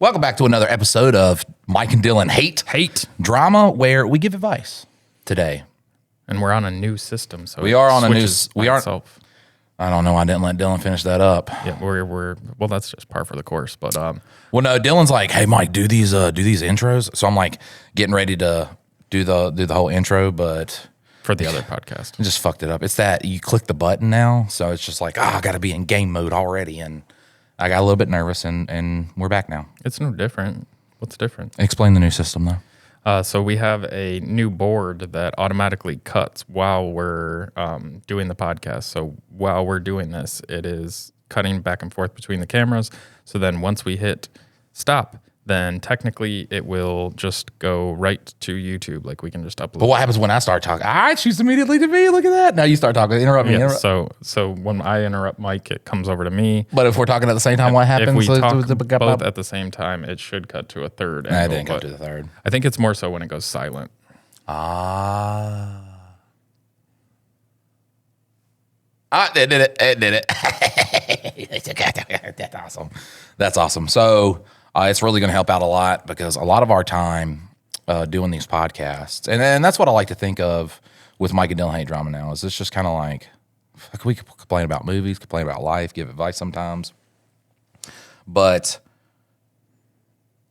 Welcome back to another episode of Mike and Dylan Hate Drama, where we give advice today. And we're on a new system, so we are on a new. We aren't. I don't know. I didn't let Dylan finish that up. Yeah, we're well. That's just par for the course. But well, no. Dylan's like, "Hey, Mike, do these intros." So I'm like getting ready to do the whole intro, but for the other podcast, I just fucked it up. It's that you click the button now, so it's just like, I got to be in game mode already, and I got a little bit nervous, and we're back now. It's no different. What's different? Explain the new system, though. So we have a new board that automatically cuts while we're doing the podcast. So while we're doing this, it is cutting back and forth between the cameras. So then once we hit stop, then technically it will just go right to YouTube. Like we can just upload. But what happens when I start talking? It shoots immediately to me. Look at that. Now you start talking. Interrupt me. Yeah, so when I interrupt Mike, it comes over to me. But if we're talking at the same time, what happens? If we talk both at the same time, it should cut to a third. Nah, it didn't go to the third. I think it's more so when it goes silent. It did it. That's awesome. That's awesome. So it's really going to help out a lot because a lot of our time doing these podcasts, and that's what I like to think of with Mike and Dylan Hate Drama now, is it's just kind of like, we could complain about movies, complain about life, give advice sometimes. But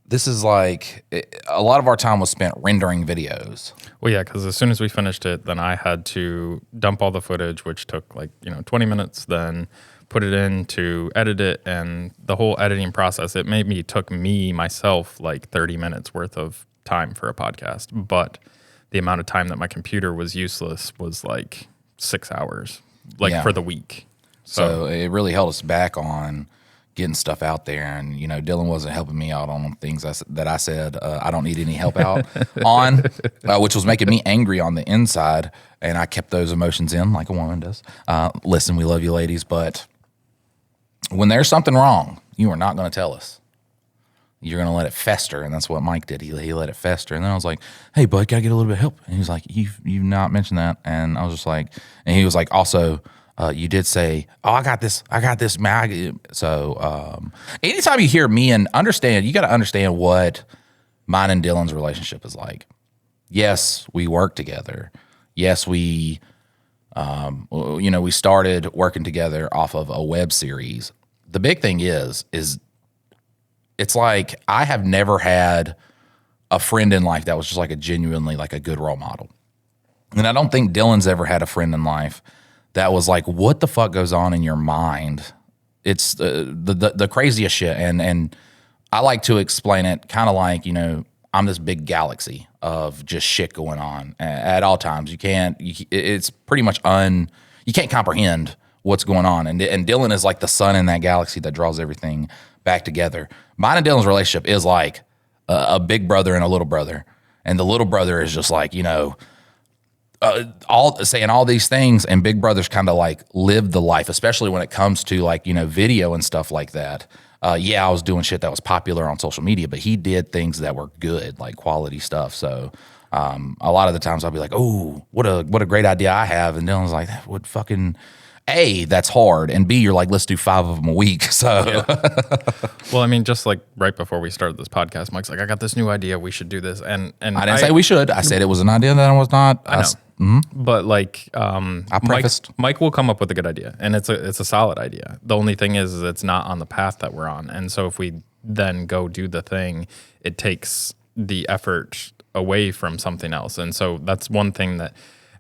this is like, a lot of our time was spent rendering videos. Well, yeah, because as soon as we finished it, then I had to dump all the footage, which took 20 minutes, then put it in to edit it, and the whole editing process, it took me myself like 30 minutes worth of time for a podcast. But the amount of time that my computer was useless was like 6 hours, for the week. So it really held us back on getting stuff out there. And, Dylan wasn't helping me out on things that I said I don't need any help out on, which was making me angry on the inside. And I kept those emotions in like a woman does. Listen, we love you ladies, but when there's something wrong, you are not going to tell us. You're going to let it fester, and that's what Mike did. He let it fester, and then I was like, "Hey, bud, can I get a little bit of help?" And he was like, "You've not mentioned that," and I was just like, and he was like, "Also, you did say, I got this, man." So anytime you hear me and understand, you got to understand what mine and Dylan's relationship is like. Yes, we work together. Yes, we started working together off of a web series. The big thing is it's like I have never had a friend in life that was just like a genuinely like a good role model. And I don't think Dylan's ever had a friend in life that was like, what the fuck goes on in your mind? It's the craziest shit. And I like to explain it kind of like, I'm this big galaxy of just shit going on at all times. It's pretty much you can't comprehend what's going on. And Dylan is like the sun in that galaxy that draws everything back together. Mine and Dylan's relationship is like a big brother and a little brother. And the little brother is just like, all saying all these things, and big brother's kind of like live the life, especially when it comes to like, video and stuff like that. I was doing shit that was popular on social media, but he did things that were good, like quality stuff. So a lot of the times I'll be like, "Oh, what a great idea I have," and Dylan's like, "That would fucking A, that's hard, and B, you're like, let's do 5 of them a week." So, yeah. Well, I mean, just like right before we started this podcast, Mike's like, "I got this new idea. We should do this." And I didn't say we should. I said it was an idea that I was not. I know. But like, I prefaced. Mike will come up with a good idea, and it's a solid idea. The only thing is it's not on the path that we're on, and so if we then go do the thing, it takes the effort away from something else. And so that's one thing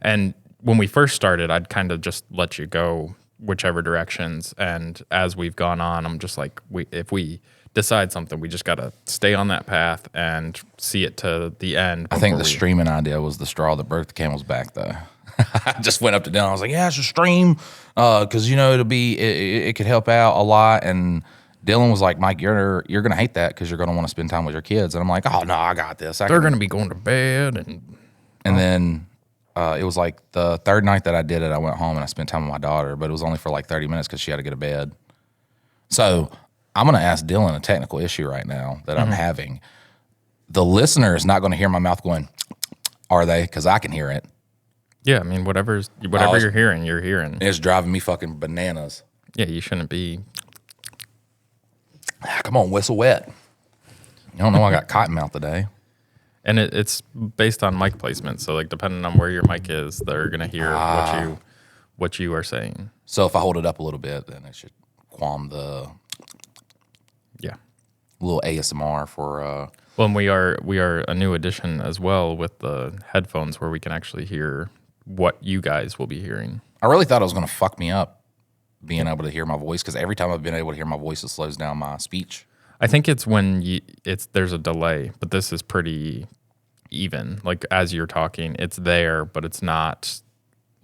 and when we first started, I'd kind of just let you go whichever directions. And as we've gone on, I'm just like, if we decide something, we just got to stay on that path and see it to the end. I think the streaming idea was the straw that broke the camel's back, though. I just went up to Dylan. I was like, "Yeah, it's a stream because, it could help out a lot." And Dylan was like, "Mike, you're going to hate that because you're going to want to spend time with your kids." And I'm like, "Oh, no, I got this. They're going to be going to bed." And then it was like the third night that I did it, I went home and I spent time with my daughter, but it was only for like 30 minutes because she had to get to bed. So I'm going to ask Dylan a technical issue right now that I'm having. The listener is not going to hear my mouth going, are they? Because I can hear it. Yeah, I mean, whatever you're hearing, you're hearing. It's driving me fucking bananas. Yeah, you shouldn't be. Come on, whistle wet. I don't know. I got cotton mouth today. And it's based on mic placement. So like depending on where your mic is, they're gonna hear what you are saying. So if I hold it up a little bit, then it should qualm the little ASMR for. Well, and we are a new addition as well with the headphones where we can actually hear what you guys will be hearing. I really thought it was going to fuck me up being able to hear my voice because every time I've been able to hear my voice, it slows down my speech. I think it's when there's a delay, but this is pretty even. Like as you're talking, it's there, but it's not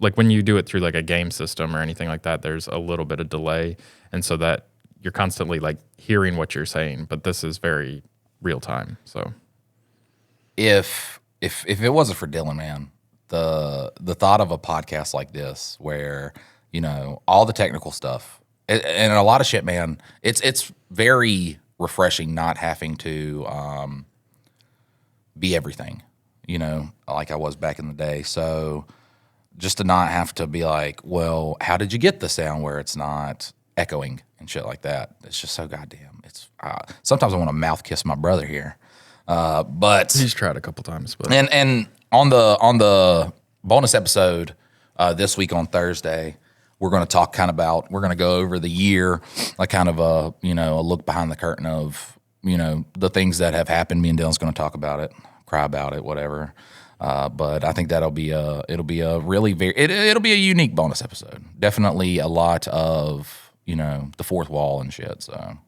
like when you do it through like a game system or anything like that. There's a little bit of delay, and so that you're constantly like hearing what you're saying. But this is very real time. So if it wasn't for Dylan, man, the thought of a podcast like this where all the technical stuff and a lot of shit, man, it's very refreshing not having to be everything, like I was back in the day. So just to not have to be like, well, how did you get the sound where it's not echoing and shit like that? It's just so goddamn. It's sometimes I want to mouth kiss my brother here, but he's tried a couple times. But and on the bonus episode this week on Thursday, we're going to talk we're going to go over the year, like kind of a look behind the curtain of the things that have happened. Me and Dylan's going to talk about it, cry about it, whatever. But I think it'll be a unique bonus episode. Definitely a lot of the fourth wall and shit. So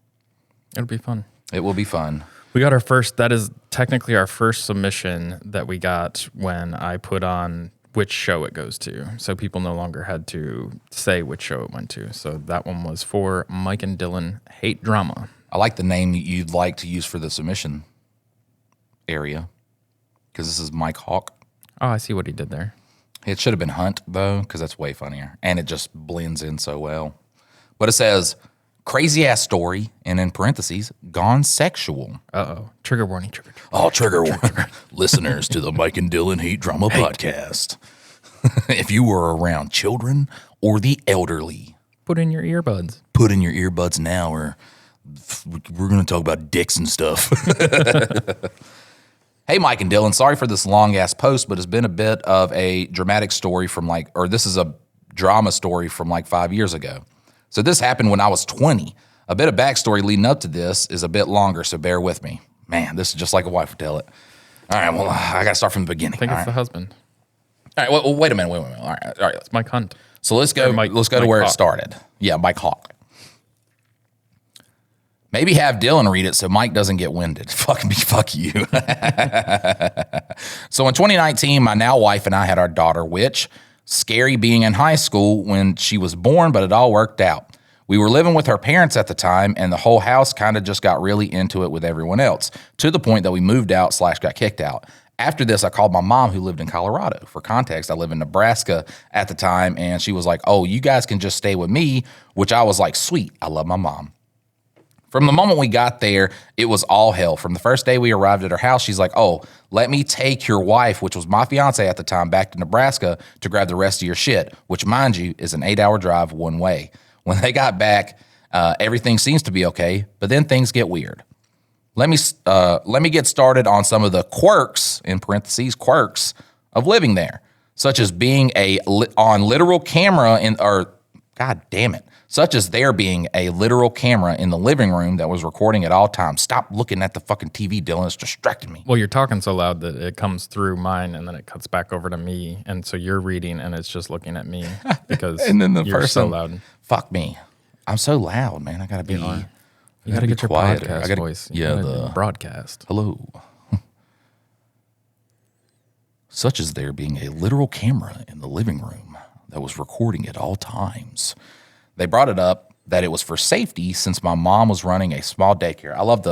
it'll be fun. It will be fun. We got that is technically our first submission that we got when I put on which show it goes to. So people no longer had to say which show it went to. So that one was for Mike and Dylan Hate Drama. I like the name you'd like to use for the submission area because this is Mike Hawk. Oh, I see what he did there. It should have been Hunt, though, because that's way funnier. And it just blends in so well. But it says, crazy ass story, and in parentheses, gone sexual. Uh-oh. Trigger warning, trigger. Oh, trigger warning. Listeners to the Mike and Dylan Hate Drama podcast. If you were around children or the elderly, put in your earbuds. Put in your earbuds now, or we're going to talk about dicks and stuff. Hey, Mike and Dylan, sorry for this long-ass post, but it's been a bit of a dramatic story this is a drama story from 5 years ago. So this happened when I was 20. A bit of backstory leading up to this is a bit longer, so bear with me. Man, this is just like a wife would tell it. All right, well, I got to start from the beginning. I think it's the husband. All right, well, wait a minute. All right. It's Mike Hunt. So let's go to where it started. Yeah, Mike Hawk. Maybe have Dylan read it so Mike doesn't get winded. Fuck you. So in 2019, my now wife and I had our daughter, which, scary being in high school when she was born, but it all worked out. We were living with her parents at the time, and the whole house kind of just got really into it with everyone else, to the point that we moved out / got kicked out. After this, I called my mom, who lived in Colorado. For context, I lived in Nebraska at the time, and she was like, oh, you guys can just stay with me, which I was like, sweet, I love my mom. From the moment we got there, it was all hell. From the first day we arrived at her house, she's like, oh, let me take your wife, which was my fiance at the time, back to Nebraska to grab the rest of your shit, which, mind you, is an 8-hour drive one way. When they got back, everything seems to be okay, but then things get weird. Let me get started on some of the quirks, in parentheses, quirks, of living there, such as being on literal camera such as there being a literal camera in the living room that was recording at all times. Stop looking at the fucking TV, Dylan. It's distracting me. Well, you're talking so loud that it comes through mine and then it cuts back over to me. And so you're reading and it's just looking at me because and then you're so loud. Fuck me. I'm so loud, man. I got to be... You got to get your quieter. podcast voice. The broadcast. Hello. Such as there being a literal camera in the living room that was recording at all times. They brought it up that it was for safety since my mom was running a small daycare. I love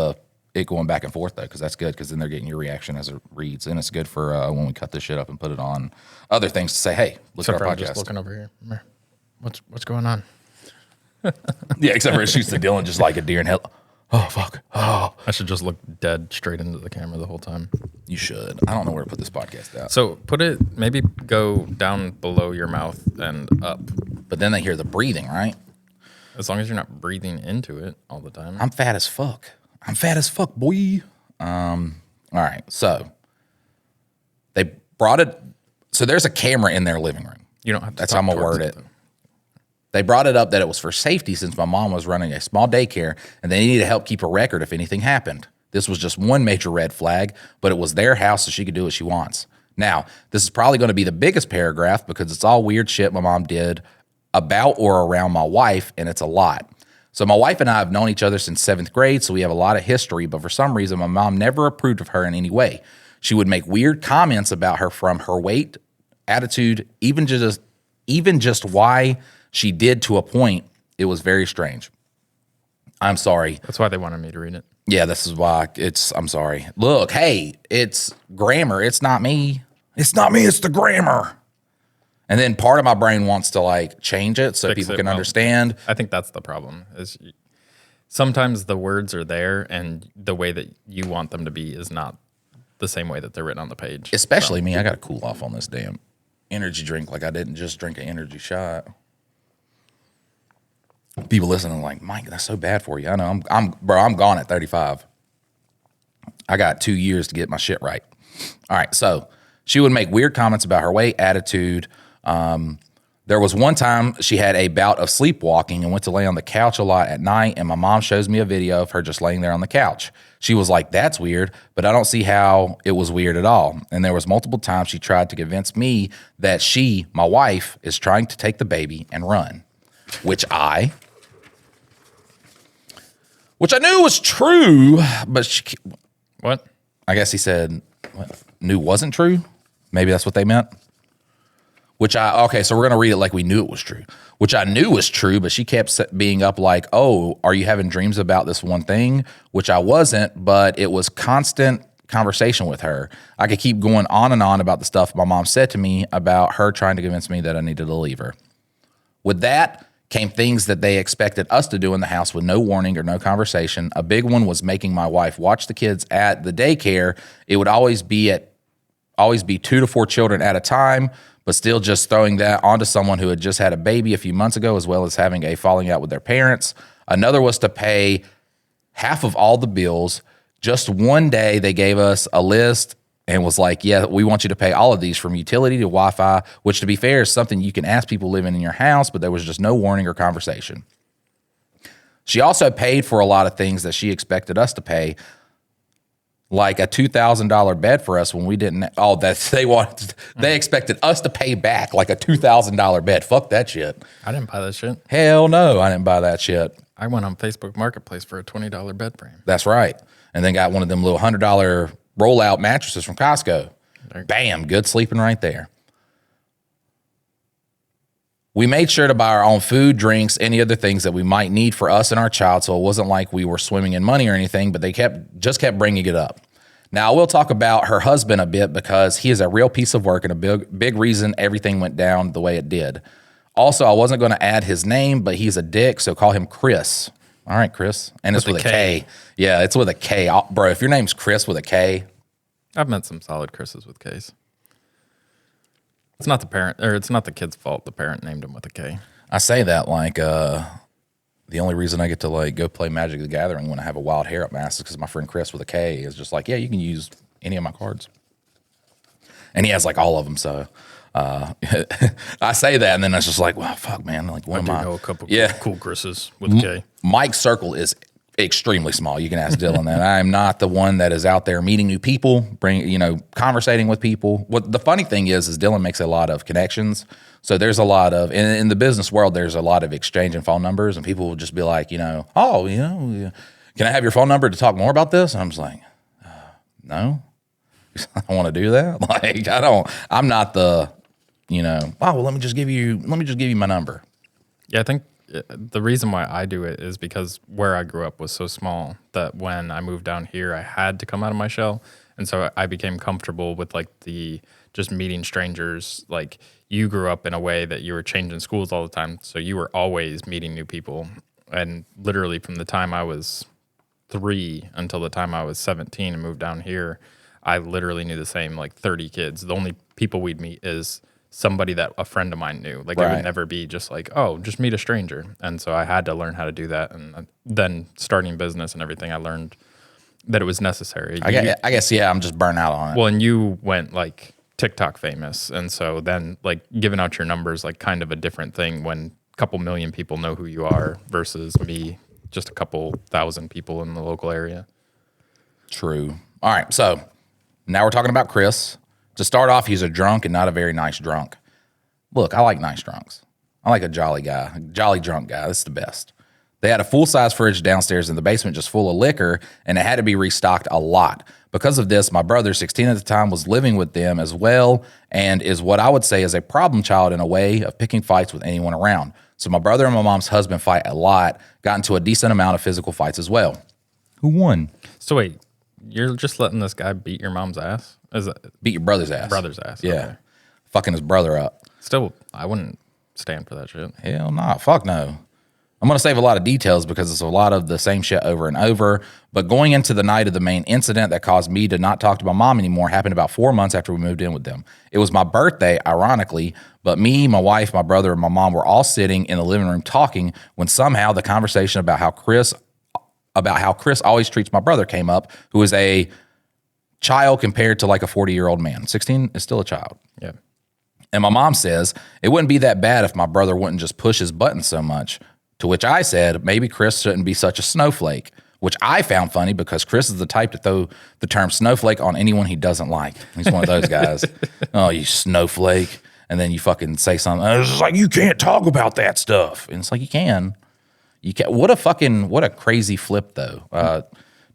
it going back and forth, though, because that's good, because then they're getting your reaction as it reads. And it's good for when we cut this shit up and put it on other things to say, hey, look at our podcast. Just looking over here. What's going on? Yeah, except for it shoots to Dylan just like a deer in hell. Oh, fuck. Oh. I should just look dead straight into the camera the whole time. You should. I don't know where to put this podcast at. So maybe go down below your mouth and up. But then they hear the breathing, right? As long as you're not breathing into it all the time. I'm fat as fuck, boy. All right. So they brought it. So there's a camera in their living room. You don't have to. That's how I'm going to word it. They brought it up that it was for safety since my mom was running a small daycare and they needed to help keep a record if anything happened. This was just one major red flag, but it was their house so she could do what she wants. Now, this is probably going to be the biggest paragraph because it's all weird shit my mom did about or around my wife, and it's a lot. So my wife and I have known each other since 7th grade, so we have a lot of history, but for some reason, my mom never approved of her in any way. She would make weird comments about her from her weight, attitude, even just why she did to a point. It was very strange. I'm sorry. That's why they wanted me to read it. Yeah, this is why I'm sorry. Look, hey, it's grammar. It's not me. It's not me. It's the grammar. And then part of my brain wants to like change it so people can understand. I think that's the problem. Is sometimes the words are there and the way that you want them to be is not the same way that they're written on the page. Especially me. I got to cool off on this damn energy drink like I didn't just drink an energy shot. People listening like, Mike, that's so bad for you. I know. I'm gone at 35. I got 2 years to get my shit right. All right. So she would make weird comments about her weight, attitude. There was one time she had a bout of sleepwalking and went to lay on the couch a lot at night, and my mom shows me a video of her just laying there on the couch. She was like, that's weird, but I don't see how it was weird at all. And there was multiple times she tried to convince me that she, my wife, is trying to take the baby and run, which I knew was true, but what? I guess he said, what, knew wasn't true? Maybe that's what they meant. Okay, so we're going to read it like we knew it was true, which I knew was true, but she kept being up like, oh, are you having dreams about this one thing? Which I wasn't, but it was constant conversation with her. I could keep going on and on about the stuff my mom said to me about her trying to convince me that I needed to leave her. With that came things that they expected us to do in the house with no warning or no conversation. A big one was making my wife watch the kids at the daycare. It would always be 2 to 4 children at a time, but still just throwing that onto someone who had just had a baby a few months ago, as well as having a falling out with their parents. Another was to pay half of all the bills. Just one day they gave us a list and was like, yeah, we want you to pay all of these from utility to Wi-Fi, which to be fair is something you can ask people living in your house, but there was just no warning or conversation. She also paid for a lot of things that she expected us to pay, like a $2,000 bed for us when we didn't. Oh, they expected us to pay back like a $2,000 bed. Fuck that shit. I didn't buy that shit. Hell no, I didn't buy that shit. I went on Facebook Marketplace for a $20 bed frame. That's right. And then got one of them little $100 rollout mattresses from Costco. Bam, good sleeping right there. We made sure to buy our own food, drinks, any other things that we might need for us and our child, so it wasn't like we were swimming in money or anything, but they just kept bringing it up. Now, I will talk about her husband a bit because he is a real piece of work and a big reason everything went down the way it did. Also, I wasn't going to add his name, but he's a dick, so call him Chris. All right, Chris. And it's with a K. Yeah, it's with a K. Bro, if your name's Chris with a K. I've met some solid Chris's with Ks. It's not the parent, or it's not the kid's fault. The parent named him with a K. I say that like the only reason I get to like go play Magic the Gathering when I have a wild hair up my ass is because my friend Chris with a K is just like, yeah, you can use any of my cards. And he has like all of them, so I say that, and then it's just like, well, fuck, man. Like, what am I? I know a couple cool Chris's with a K. Mike's circle is extremely small. You can ask Dylan that. I am not the one that is out there meeting new people, conversating with people. What the funny thing is Dylan makes a lot of connections. So there's a lot of, in the business world, there's a lot of exchange and phone numbers, and people will just be like, can I have your phone number to talk more about this? And I'm just like, no, I don't want to do that. Like, I'm not the, let me just give you my number. Yeah, I think the reason why I do it is because where I grew up was so small that when I moved down here, I had to come out of my shell. And so I became comfortable with like the just meeting strangers. Like, you grew up in a way that you were changing schools all the time. So you were always meeting new people. And literally from the time I was 3 until the time I was 17 and moved down here, I literally knew the same like 30 kids. The only people we'd meet is somebody that a friend of mine knew. Like, right. It would never be just like, oh, just meet a stranger. And so I had to learn how to do that. And then starting business and everything, I learned that it was necessary. I guess, yeah, I'm just burnt out on it. Well, and you went like TikTok famous. And so then like giving out your numbers, like kind of a different thing when a couple million people know who you are versus me, just a couple thousand people in the local area. True. All right. So now we're talking about Chris. To start off, he's a drunk and not a very nice drunk. Look, I like nice drunks. I like a jolly guy, a jolly drunk guy. That's the best. They had a full-size fridge downstairs in the basement just full of liquor, and it had to be restocked a lot. Because of this, my brother, 16 at the time, was living with them as well and is what I would say is a problem child in a way of picking fights with anyone around. So my brother and my mom's husband fight a lot, got into a decent amount of physical fights as well. Who won? So wait, you're just letting this guy beat your mom's ass? Beat your brother's ass. Brother's ass. Yeah. Okay. Fucking his brother up. Still, I wouldn't stand for that shit. Hell nah. Fuck no. I'm going to save a lot of details because it's a lot of the same shit over and over. But going into the night of the main incident that caused me to not talk to my mom anymore happened about 4 months after we moved in with them. It was my birthday, ironically, but me, my wife, my brother, and my mom were all sitting in the living room talking when somehow the conversation about how Chris always treats my brother came up, who is a child compared to like a 40-year-old man. 16 is still a child. Yeah. And my mom says, it wouldn't be that bad if my brother wouldn't just push his buttons so much. To which I said, maybe Chris shouldn't be such a snowflake, which I found funny because Chris is the type to throw the term snowflake on anyone he doesn't like. He's one of those guys. Oh, you snowflake. And then you fucking say something. It's just like, you can't talk about that stuff. And it's like, you can. You can. What a crazy flip, though.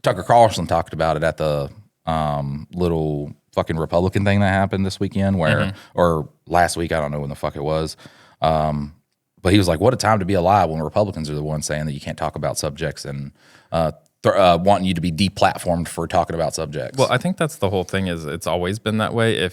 Tucker Carlson talked about it at the little fucking Republican thing that happened this weekend or last week. I don't know when the fuck it was. But he was like, what a time to be alive when Republicans are the ones saying that you can't talk about subjects and wanting you to be deplatformed for talking about subjects. Well, I think that's the whole thing is it's always been that way.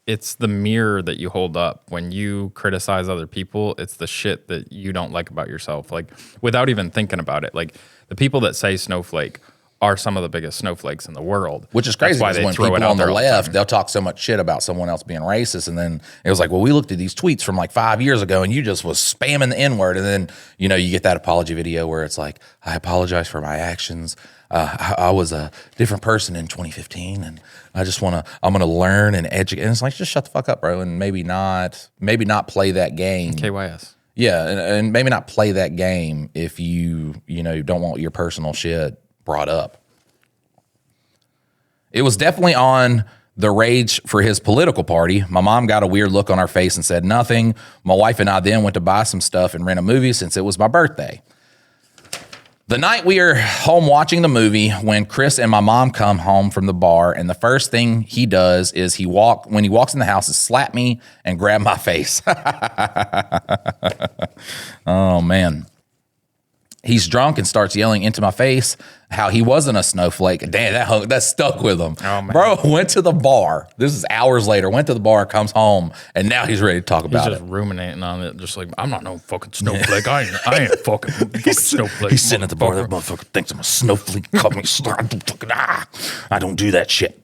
It's the mirror that you hold up. When you criticize other people, it's the shit that you don't like about yourself. Like without even thinking about it. Like the people that say snowflake are some of the biggest snowflakes in the world. Which is crazy because when people on the left, they'll talk so much shit about someone else being racist. And then it was like, well, we looked at these tweets from like 5 years ago and you just was spamming the N-word. And then, you know, you get that apology video where it's like, I apologize for my actions. I was a different person in 2015 and I'm going to learn and educate. And it's like, just shut the fuck up, bro. And maybe not play that game. KYS. Yeah. And maybe not play that game if you don't want your personal shit brought up. It was definitely on the rage for his political party. My mom got a weird look on her face and said nothing. My wife and I then went to buy some stuff and rent a movie since it was my birthday. The night we are home watching the movie, when Chris and my mom come home from the bar, and the first thing he does is when he walks in the house is slap me and grab my face. Oh, man. He's drunk and starts yelling into my face how he wasn't a snowflake. Damn, that stuck with him. Oh, man. Bro went to the bar. This is hours later. Went to the bar, comes home, and now he's ready to talk about it. He's just ruminating on it, just like, I'm not no fucking snowflake. I ain't a fucking snowflake. He's sitting at the bar. That motherfucker thinks I'm a snowflake. I don't do that shit.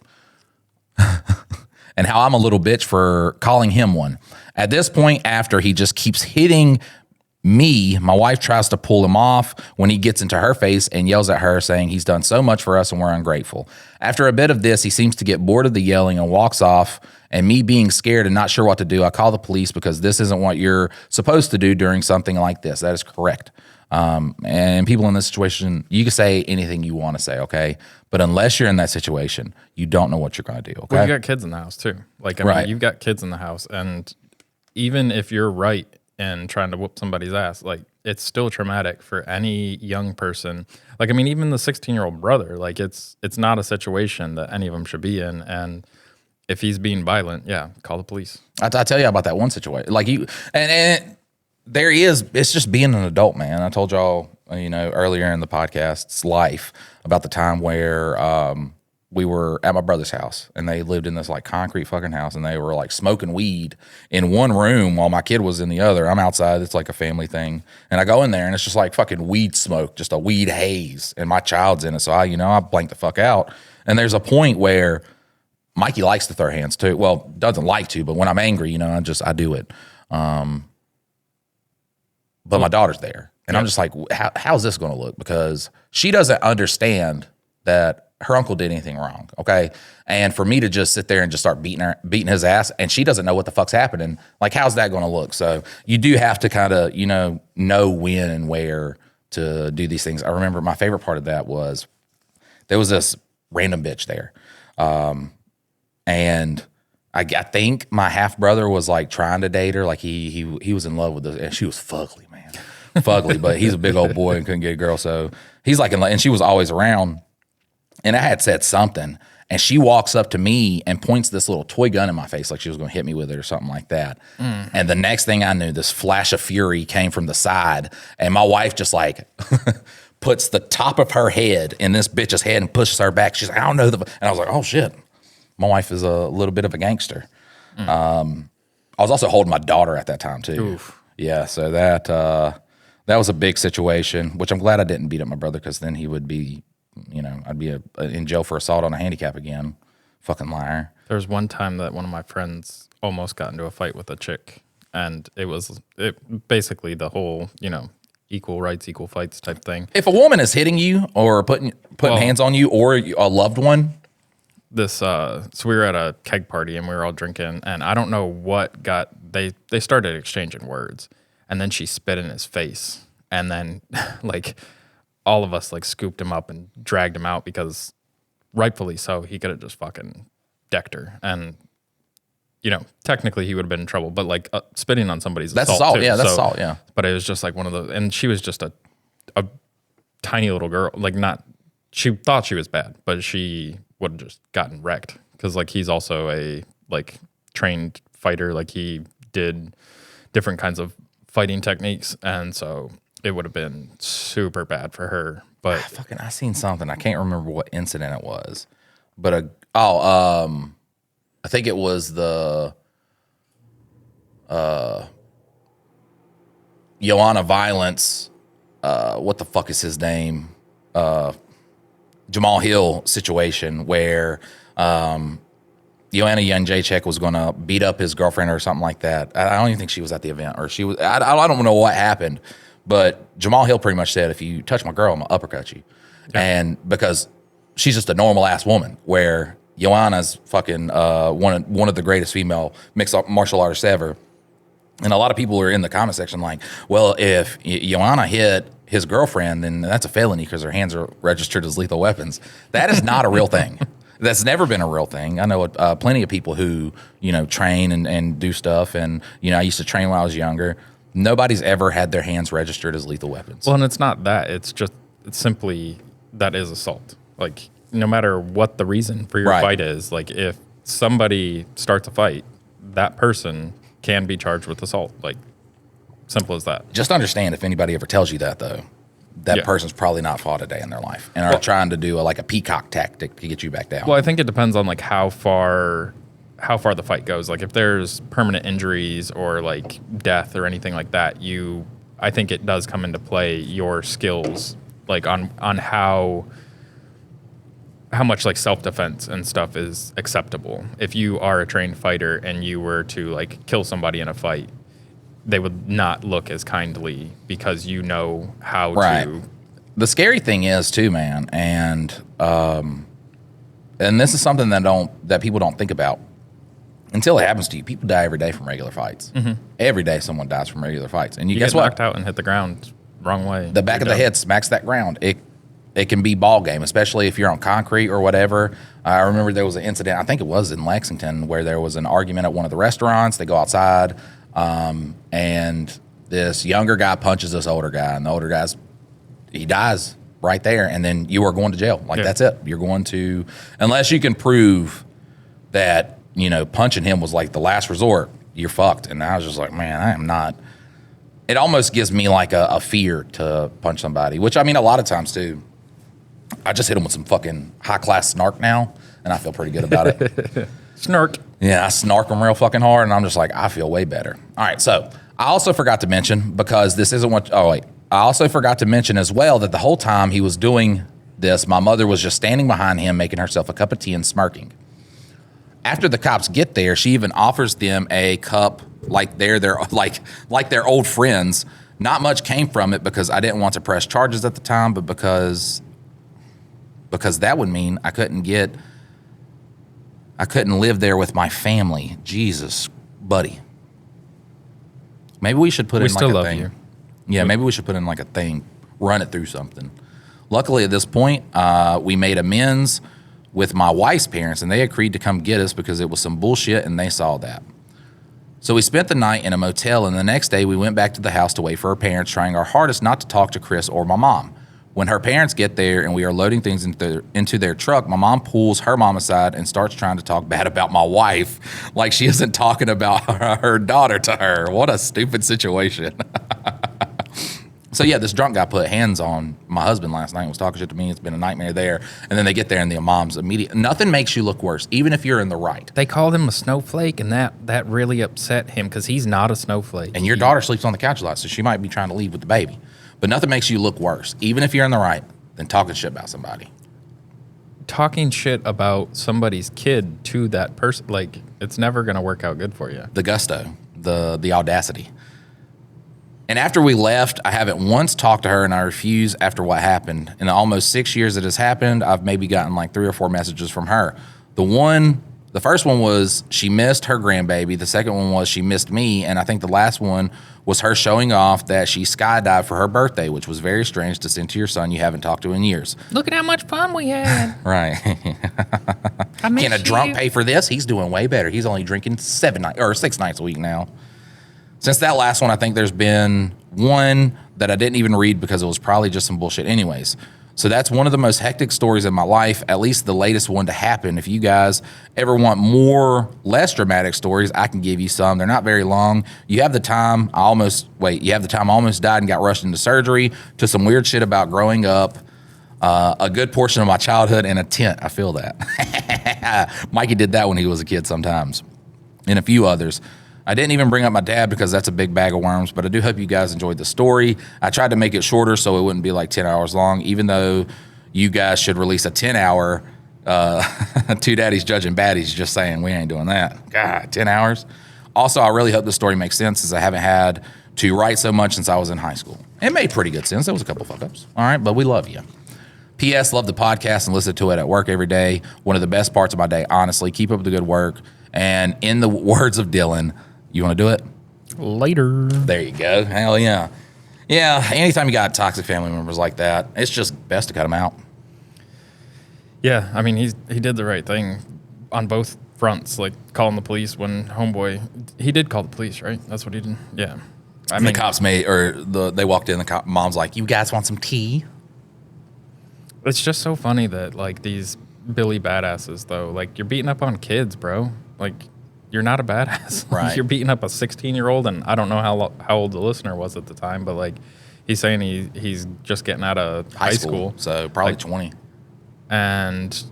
And how I'm a little bitch for calling him one. At this point, after he just keeps hitting me, my wife tries to pull him off when he gets into her face and yells at her saying he's done so much for us and we're ungrateful. After a bit of this, he seems to get bored of the yelling and walks off, and me being scared and not sure what to do, I call the police because this isn't what you're supposed to do during something like this. That is correct. And people in this situation, you can say anything you want to say, okay? But unless you're in that situation, you don't know what you're going to do, okay? Well, you got kids in the house too. Like, I mean, you've got kids in the house, and even if you're right and trying to whoop somebody's ass, like it's still traumatic for any young person. Like, I mean, even the 16-year-old brother, like it's not a situation that any of them should be in. And if he's being violent, yeah, call the police. I tell you about that one situation. Like and there is, it's just being an adult, man. I told y'all, earlier in the podcast's life about the time where, we were at my brother's house and they lived in this like concrete fucking house and they were like smoking weed in one room while my kid was in the other. I'm outside. It's like a family thing. And I go in there and it's just like fucking weed smoke, just a weed haze. And my child's in it. So I blank the fuck out. And there's a point where Mikey likes to throw hands too. Well, doesn't like to, but when I'm angry, I do it. But my daughter's there. And I'm just like, how's this going to look? Because she doesn't understand that her uncle did anything wrong, okay? And for me to just sit there and just start beating his ass, and she doesn't know what the fuck's happening, like, how's that going to look? So you do have to kind of, know when and where to do these things. I remember my favorite part of that was there was this random bitch there, and I think my half brother was like trying to date her, like he was in love with her, and she was fugly, man, fugly, but he's a big old boy and couldn't get a girl, so he's like in love, and she was always around. And I had said something, and she walks up to me and points this little toy gun in my face like she was going to hit me with it or something like that. And the next thing I knew, this flash of fury came from the side, and my wife just like puts the top of her head in this bitch's head and pushes her back. She's like, I don't know. And I was like, oh, shit. My wife is a little bit of a gangster. I was also holding my daughter at that time, too. Oof. Yeah, so that was a big situation, which I'm glad I didn't beat up my brother, because then he would be... I'd be in jail for assault on a handicap again. Fucking liar. There was one time that one of my friends almost got into a fight with a chick, and it basically the whole, equal rights, equal fights type thing. If a woman is hitting you or putting hands on you or a loved one. So we were at a keg party and we were all drinking, and I don't know what they started exchanging words, and then she spit in his face, and then like... all of us like scooped him up and dragged him out, because rightfully so, he could have just fucking decked her. And, technically he would have been in trouble, but like spitting on somebody's assault too. Yeah, that's assault, yeah. But it was just like one of those, and she was just a tiny little girl. Like she thought she was bad, but she would have just gotten wrecked. Cause like he's also a like trained fighter. Like he did different kinds of fighting techniques. And so it would have been super bad for her. But I seen something. I can't remember what incident it was. But I think it was the Joanna Violence. What the fuck is his name? Jamal Hill situation where Joanna Jędrzejczyk was going to beat up his girlfriend or something like that. I don't even think she was at the event, or she was. I don't know what happened. But Jamal Hill pretty much said, if you touch my girl, I'm going to uppercut you. Yeah. And because she's just a normal-ass woman, where Joanna's fucking one of the greatest female mixed martial artists ever. And a lot of people are in the comment section like, well, if Joanna hit his girlfriend, then that's a felony because her hands are registered as lethal weapons. That is not a real thing. That's never been a real thing. I know plenty of people who, train and do stuff. And, I used to train when I was younger. Nobody's ever had their hands registered as lethal weapons. Well, and it's not that. It's simply that is assault. Like, no matter what the reason for your fight is, like, if somebody starts a fight, that person can be charged with assault. Like, simple as that. Just understand, if anybody ever tells you that, though, that person's probably not fought a day in their life and are trying to do a peacock tactic to get you back down. Well, I think it depends on, like, how far the fight goes. Like, if there's permanent injuries or like death or anything like that, I think it does come into play your skills, like on how much like self-defense and stuff is acceptable. If you are a trained fighter and you were to like kill somebody in a fight, they would not look as kindly because you know how to. The scary thing is too, man, and this is something that people don't think about. Until it happens to you, people die every day from regular fights. Mm-hmm. Every day someone dies from regular fights. And you guess get what? Knocked out and hit the ground wrong way. The back of the head smacks that ground. It can be ball game, especially if you're on concrete or whatever. I remember there was an incident, I think it was in Lexington, where there was an argument at one of the restaurants. They go outside, and this younger guy punches this older guy, and the older he dies right there, and then you are going to jail. That's it. You're going to, unless you can prove that, punching him was like the last resort, you're fucked. And I was just like, man, I am not. It almost gives me like a fear to punch somebody, which I mean, a lot of times too. I just hit him with some fucking high class snark now, and I feel pretty good about it. Snark. Yeah, I snark them real fucking hard, and I'm just like, I feel way better. All right, so I also forgot to mention, because this isn't what. Oh wait, I also forgot to mention as well that the whole time he was doing this, my mother was just standing behind him, making herself a cup of tea and smirking. After the cops get there, she even offers them a cup like they're their old friends. Not much came from it because I didn't want to press charges at the time, but because because that would mean I couldn't live there with my family. Jesus, buddy. Maybe we should put in like a thing. You. Yeah, maybe we should put in like a thing, run it through something. Luckily, at this point, we made amends with my wife's parents, and they agreed to come get us because it was some bullshit, and they saw that. So we spent the night in a motel, and the next day we went back to the house to wait for her parents, trying our hardest not to talk to Chris or my mom. When her parents get there and we are loading things into their truck, my mom pulls her mom aside and starts trying to talk bad about my wife, like she isn't talking about her daughter to her. What a stupid situation. So yeah, this drunk guy put hands on my husband last night and was talking shit to me. It's been a nightmare there. And then they get there and the mom's immediate. Nothing makes you look worse, even if you're in the right. They called him a snowflake, and that really upset him because he's not a snowflake. And your daughter sleeps on the couch a lot, so she might be trying to leave with the baby. But nothing makes you look worse, even if you're in the right, than talking shit about somebody. Talking shit about somebody's kid to that person, like, it's never going to work out good for you. The gusto, the audacity. And after we left, I haven't once talked to her, and I refuse after what happened. In the almost 6 years that has happened, I've maybe gotten like 3 or 4 messages from her. The first one was she missed her grandbaby. The second one was she missed me. And I think the last one was her showing off that she skydived for her birthday, which was very strange to send to your son you haven't talked to in years. Look at how much fun we had. Right. Can a drunk pay for this? He's doing way better. He's only drinking 6 nights a week now. Since that last one, I think there's been one that I didn't even read because it was probably just some bullshit anyways. So that's one of the most hectic stories in my life, at least the latest one to happen. If you guys ever want more, less dramatic stories, I can give you some. They're not very long. You have the time. I almost died and got rushed into surgery, to some weird shit about growing up, a good portion of my childhood in a tent. I feel that. Mikey did that when he was a kid sometimes, and a few others. I didn't even bring up my dad because that's a big bag of worms, but I do hope you guys enjoyed the story. I tried to make it shorter so it wouldn't be like 10 hours long, even though you guys should release a 10-hour Two Daddies Judging Baddies, just saying we ain't doing that. God, 10 hours. Also, I really hope the story makes sense, as I haven't had to write so much since I was in high school. It made pretty good sense. There was a couple fuck-ups. All right, but we love you. P.S. Love the podcast and listen to it at work every day. One of the best parts of my day, honestly. Keep up the good work. And in the words of Dylan, you want to do it? Later. There you go. Hell yeah. Yeah, anytime you got toxic family members like that, it's just best to cut them out. Yeah, I mean, he did the right thing on both fronts, like calling the police when homeboy, he did call the police, right? That's what he did. Yeah. The cops they walked in, the mom's like, you guys want some tea? It's just so funny that, like, these Billy badasses, though, like, you're beating up on kids, bro. Like, you're not a badass. Right. You're beating up a 16-year-old, and I don't know how old the listener was at the time, but, like, he's saying he's just getting out of high school. So probably like, 20. And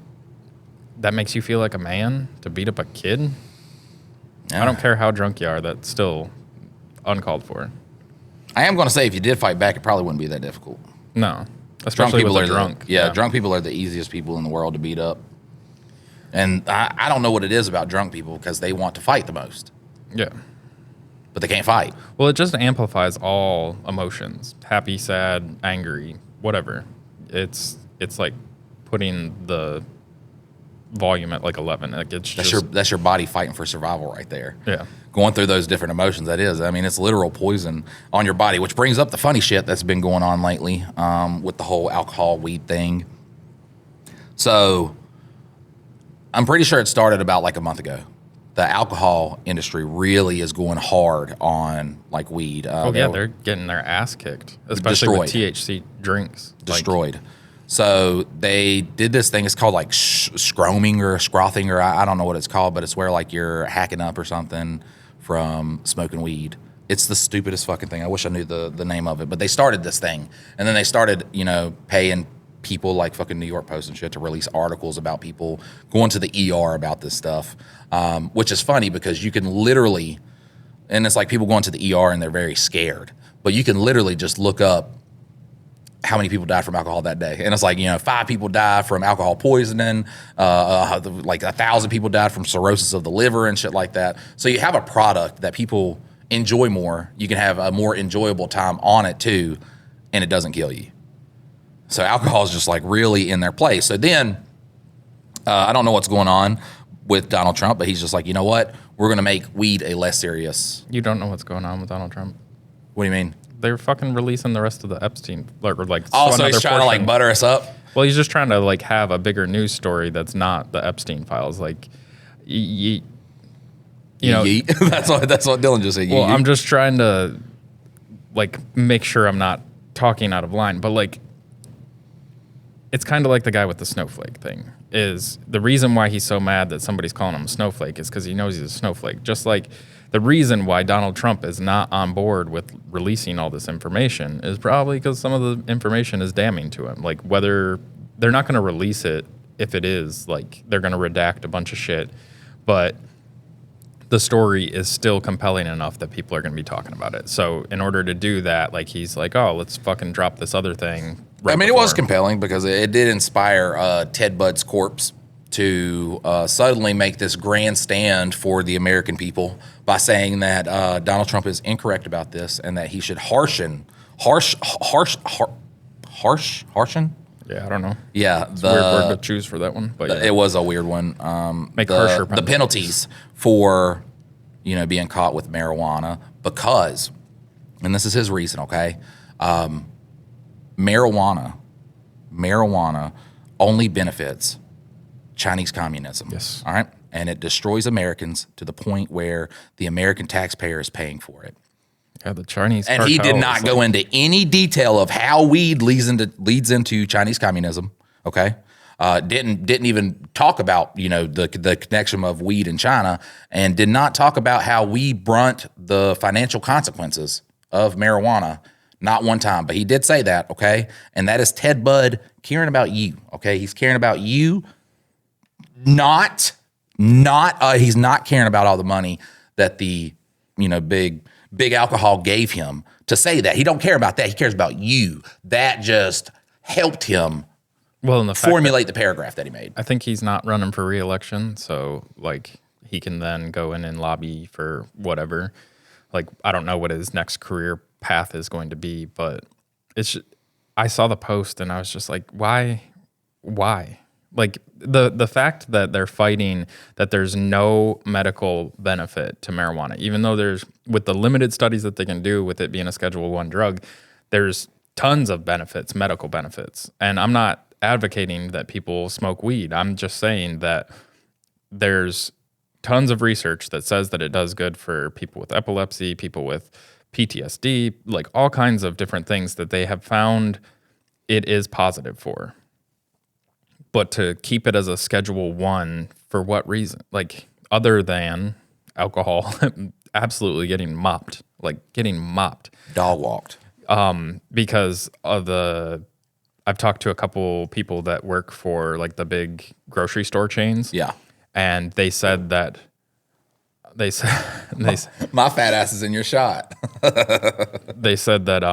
that makes you feel like a man to beat up a kid? Yeah. I don't care how drunk you are. That's still uncalled for. I am going to say if you did fight back, it probably wouldn't be that difficult. No. Especially with a drunk. Drunk people are the easiest people in the world to beat up. And I don't know what it is about drunk people because they want to fight the most. Yeah. But they can't fight. Well, it just amplifies all emotions. Happy, sad, angry, whatever. It's like putting the volume at like 11. Like that's your body fighting for survival right there. Yeah. Going through those different emotions, that is. I mean, it's literal poison on your body, which brings up the funny shit that's been going on lately with the whole alcohol, weed thing. So I'm pretty sure it started about like a month ago. The alcohol industry really is going hard on like weed. They're getting their ass kicked, especially with THC drinks. Destroyed. So they did this thing. It's called like scroming or scrothing, or I don't know what it's called, but it's where like you're hacking up or something from smoking weed. It's the stupidest fucking thing. I wish I knew the name of it, but they started this thing, and then they started, paying people like fucking New York Post and shit to release articles about people going to the ER about this stuff, which is funny because you can literally, and it's like people going to the ER and they're very scared, but you can literally just look up how many people died from alcohol that day. And it's like, 5 people died from alcohol poisoning, like 1,000 people died from cirrhosis of the liver and shit like that. So you have a product that people enjoy more. You can have a more enjoyable time on it too, and it doesn't kill you. So alcohol is just like really in their place. So then I don't know what's going on with Donald Trump, but he's just like, you know what? We're going to make weed a less serious. You don't know what's going on with Donald Trump. What do you mean? They're fucking releasing the rest of the Epstein, or like. Oh, so he's trying to like butter us up? Well, he's just trying to like have a bigger news story that's not the Epstein files. Like, you know, that's what Dylan just said. Well, I'm just trying to like make sure I'm not talking out of line, but like, it's kind of like the guy with the snowflake thing. Is the reason why he's so mad that somebody's calling him a snowflake is because he knows he's a snowflake. Just like the reason why Donald Trump is not on board with releasing all this information is probably because some of the information is damning to him. Like whether they're not going to release it if it is, like they're going to redact a bunch of shit, but the story is still compelling enough that people are going to be talking about it. So in order to do that, like he's like, oh, let's fucking drop this other thing. Right, I mean, it was compelling because it did inspire Ted Budd's corpse to suddenly make this grand stand for the American people by saying that Donald Trump is incorrect about this and that he should harshen. Yeah, I don't know. Yeah, it's a weird word to choose for that one, but yeah. It was a weird one. Make harsher the penalties for being caught with marijuana because, and this is his reason, okay. Marijuana only benefits Chinese communism. Yes. All right. And it destroys Americans to the point where the American taxpayer is paying for it. Yeah, the Chinese and he did not go into any detail of how weed leads into Chinese communism. Okay. Didn't even talk about, the connection of weed in China, and did not talk about how we brunt the financial consequences of marijuana. Not one time, but he did say that, okay? And that is Ted Budd caring about you, okay? He's caring about you, he's not caring about all the money that the, big alcohol gave him to say that. He don't care about that. He cares about you. That just helped him formulate the paragraph that he made. I think he's not running for re-election, so, like, he can then go in and lobby for whatever. Like, I don't know what his next career path is going to be, but I saw the post and I was just like, why? Like the fact that they're fighting that there's no medical benefit to marijuana, even though there's, with the limited studies that they can do with it being a Schedule I drug, there's tons of benefits, medical benefits. And I'm not advocating that people smoke weed. I'm just saying that there's tons of research that says that it does good for people with epilepsy, people with PTSD, like all kinds of different things that they have found it is positive for. But to keep it as a Schedule I, for what reason? Like, other than alcohol absolutely getting mopped. Dog walked. Because of I've talked to a couple people that work for like the big grocery store chains. Yeah. And they said that my fat ass is in your shot. They said that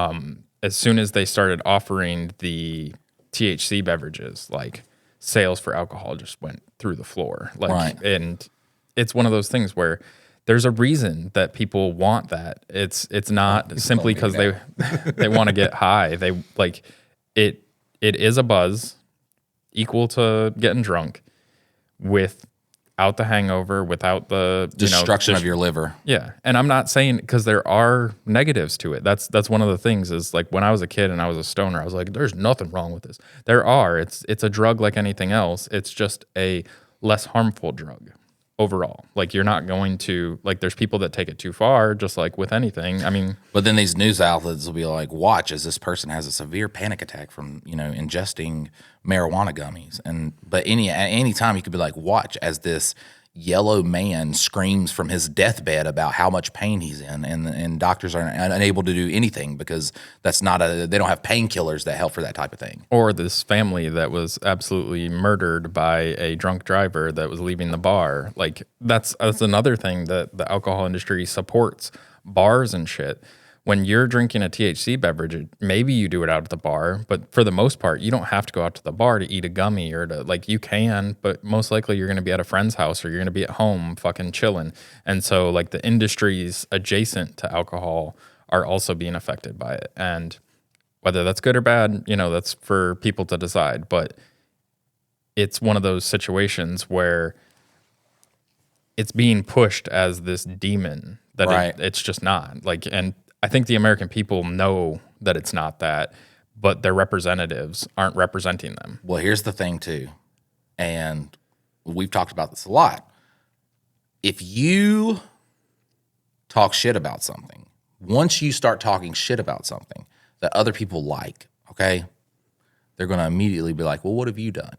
as soon as they started offering the THC beverages, like sales for alcohol just went through the floor. Like, right. And it's one of those things where there's a reason that people want that. It's not simply because they want to get high. They like it is a buzz equal to getting drunk without the hangover, without the destruction of your liver. Yeah. And I'm not saying, because there are negatives to it. That's one of the things is like when I was a kid and I was a stoner, I was like, there's nothing wrong with this. There are. It's a drug like anything else. It's just a less harmful drug overall. Like you're not going to, like there's people that take it too far, just like with anything. I mean. But then these news outlets will be like, watch as this person has a severe panic attack from, ingesting marijuana gummies. But any time you could be like, watch as this yellow man screams from his deathbed about how much pain he's in, and doctors are unable to do anything because they don't have painkillers that help for that type of thing. Or this family that was absolutely murdered by a drunk driver that was leaving the bar. Like that's another thing that the alcohol industry supports, bars and shit. When you're drinking a THC beverage, maybe you do it out at the bar, but for the most part, you don't have to go out to the bar to eat a gummy or to, like, you can, but most likely you're going to be at a friend's house or you're going to be at home fucking chilling. And so, like, the industries adjacent to alcohol are also being affected by it. And Whether that's good or bad, that's for people to decide. But it's one of those situations where it's being pushed as this demon that Right. it's just not. Like, and I think the American people know that it's not that, but their representatives aren't representing them. Well, here's the thing too, and we've talked about this a lot. If you talk shit about something, once you start talking shit about something that other people like, okay, they're going to immediately be like, well, what have you done?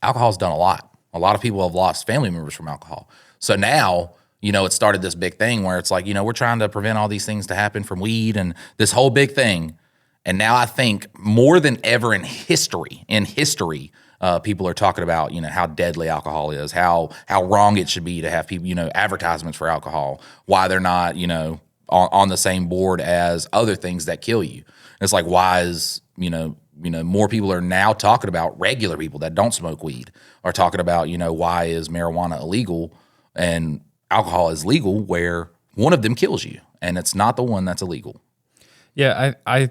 Alcohol's done a lot. A lot of people have lost family members from alcohol. So now, it started this big thing where it's like, we're trying to prevent all these things to happen from weed and this whole big thing. And now I think more than ever in history, people are talking about, how deadly alcohol is, how wrong it should be to have people, advertisements for alcohol, why they're not, on the same board as other things that kill you. And it's like, why is, more people are now talking about regular people that don't smoke weed are talking about, why is marijuana illegal and alcohol is legal where one of them kills you and it's not the one that's illegal. Yeah, I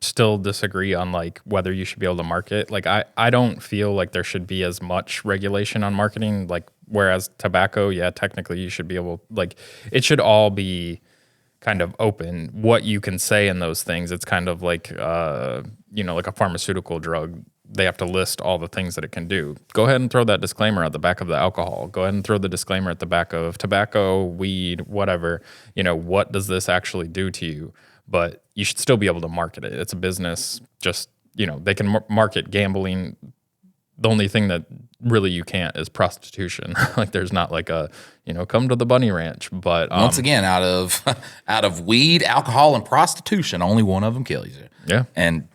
still disagree on like whether you should be able to market. Like I don't feel like there should be as much regulation on marketing, like whereas tobacco, yeah, technically you should be able, like it should all be kind of open what you can say in those things. It's kind of like like a pharmaceutical drug. They have to list all the things that it can do. Go ahead and throw that disclaimer at the back of the alcohol. Go ahead and throw the disclaimer at the back of tobacco, weed, whatever. What does this actually do to you? But you should still be able to market it. It's a business. Just, they can market gambling. The only thing that really you can't is prostitution. Like there's not like a, come to the bunny ranch. But once again, out of weed, alcohol, and prostitution, only one of them kills you. Yeah. And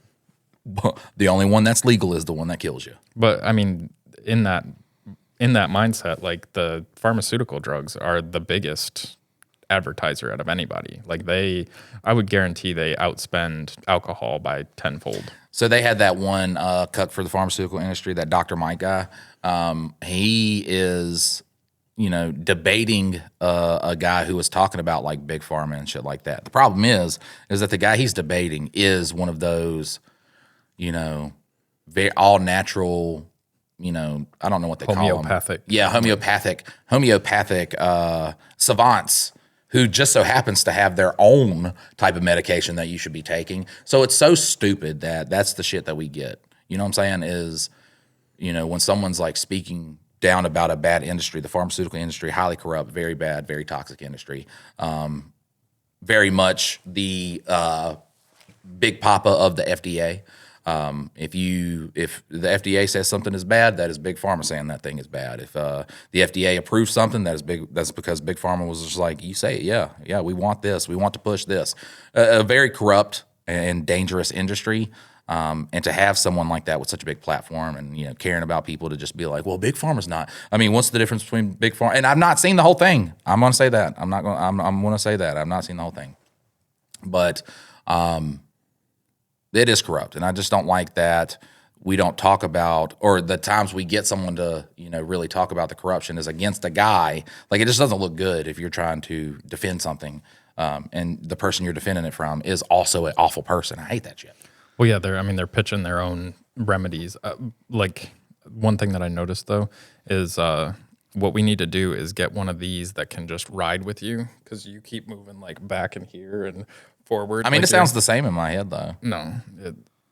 the only one that's legal is the one that kills you. But I mean, in that mindset, like the pharmaceutical drugs are the biggest advertiser out of anybody. Like I would guarantee they outspend alcohol by tenfold. So they had that one cut for the pharmaceutical industry, that Dr. Mike guy. He is, debating a guy who was talking about like big pharma and shit like that. The problem is that the guy he's debating is one of those, very all natural, I don't know what they call them. Homeopathic. Yeah, homeopathic savants who just so happens to have their own type of medication that you should be taking. So it's so stupid that's the shit that we get. You know what I'm saying? Is, when someone's like speaking down about a bad industry, the pharmaceutical industry, highly corrupt, very bad, very toxic industry. Very much the big papa of the FDA. If the FDA says something is bad, that is Big Pharma saying that thing is bad. If the FDA approves something, that's because Big Pharma was just like, you say it, yeah, we want this, we want to push this. A very corrupt and dangerous industry. And to have someone like that with such a big platform and caring about people to just be like, well, Big Pharma's not. I mean, what's the difference between Big Pharma? And I've not seen the whole thing. I'm going to say that. I'm going to say that. I've not seen the whole thing. But it is corrupt, and I just don't like that we don't talk about, or the times we get someone to, really talk about the corruption is against a guy. Like, it just doesn't look good if you're trying to defend something, and the person you're defending it from is also an awful person. I hate that shit. Well, yeah, they're pitching their own remedies. Like one thing that I noticed though is what we need to do is get one of these that can just ride with you, because you keep moving like back and here and forward. I mean, like it sounds the same in my head though. No,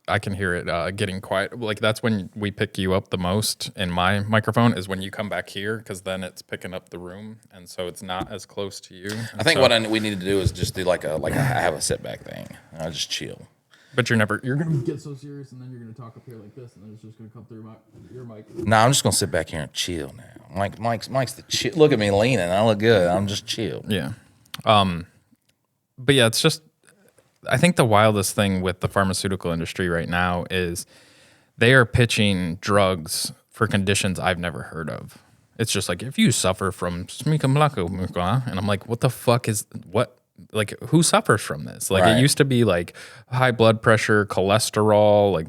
I can hear it getting quiet. Like that's when we pick you up the most in my microphone is when you come back here, because then it's picking up the room, and so it's not as close to you. I think we need to do is just do like I have a sit back thing. I just chill. But you're gonna get so serious, and then you're gonna talk up here like this, and then it's just gonna come through your mic. No, I'm just gonna sit back here and chill now. Mike's the chill. Look at me leaning. I look good. I'm just chill. Yeah. But yeah, it's just, I think the wildest thing with the pharmaceutical industry right now is they are pitching drugs for conditions I've never heard of. It's just like, if you suffer from smika, and I'm like, what the fuck is what? Like, who suffers from this? Like, It used to be like high blood pressure, cholesterol, like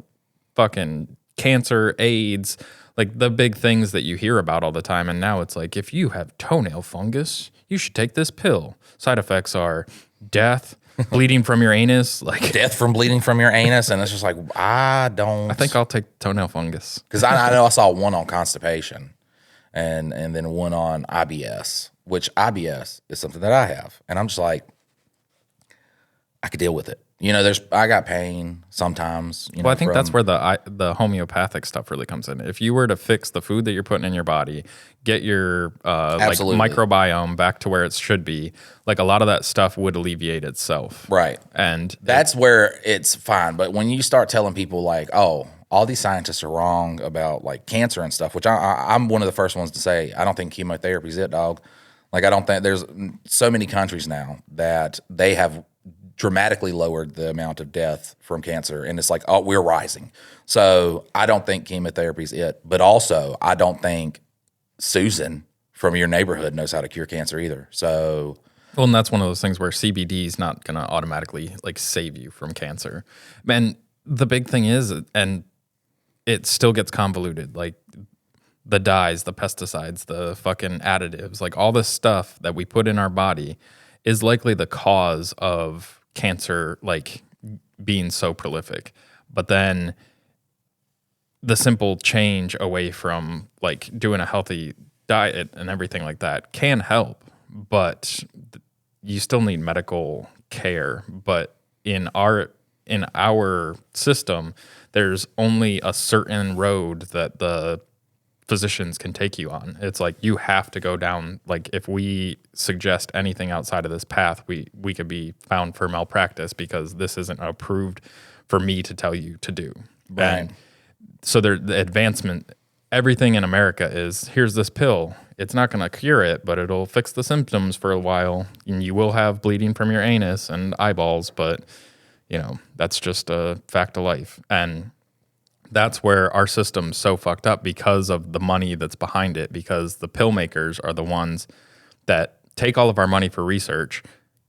fucking cancer, AIDS, like the big things that you hear about all the time. And now it's like, if you have toenail fungus, you should take this pill. Side effects are death, bleeding from your anus, like death from bleeding from your anus. And it's just like, I think I'll take toenail fungus. Because I know I saw one on constipation and then one on IBS, which IBS is something that I have. And I'm just like, I could deal with it. I got pain sometimes. Well, I think that's where the homeopathic stuff really comes in. If you were to fix the food that you're putting in your body, get your like microbiome back to where it should be, like a lot of that stuff would alleviate itself. Right. And that's where it's fine. But when you start telling people like, oh, all these scientists are wrong about like cancer and stuff, which I'm one of the first ones to say, I don't think chemotherapy is it, dog. Like, I don't think there's so many countries now that they have dramatically lowered the amount of death from cancer. And it's like, oh, we're rising. So I don't think chemotherapy is it. But also, I don't think Susan from your neighborhood knows how to cure cancer either. So, well, and that's one of those things where CBD is not going to automatically like save you from cancer. And the big thing is, and it still gets convoluted, like the dyes, the pesticides, the fucking additives, like all this stuff that we put in our body is likely the cause of cancer, like being so prolific. But then the simple change away from like doing a healthy diet and everything like that can help, but you still need medical care. But in our system, there's only a certain road that the physicians can take you on. It's like you have to go down. Like if we suggest anything outside of this path, we could be found for malpractice because this isn't approved for me to tell you to do. Right. And so the advancement, everything in America is, here's this pill. It's not going to cure it, but it'll fix the symptoms for a while. And you will have bleeding from your anus and eyeballs, but that's just a fact of life. And that's where our system's so fucked up because of the money that's behind it, because the pill makers are the ones that take all of our money for research,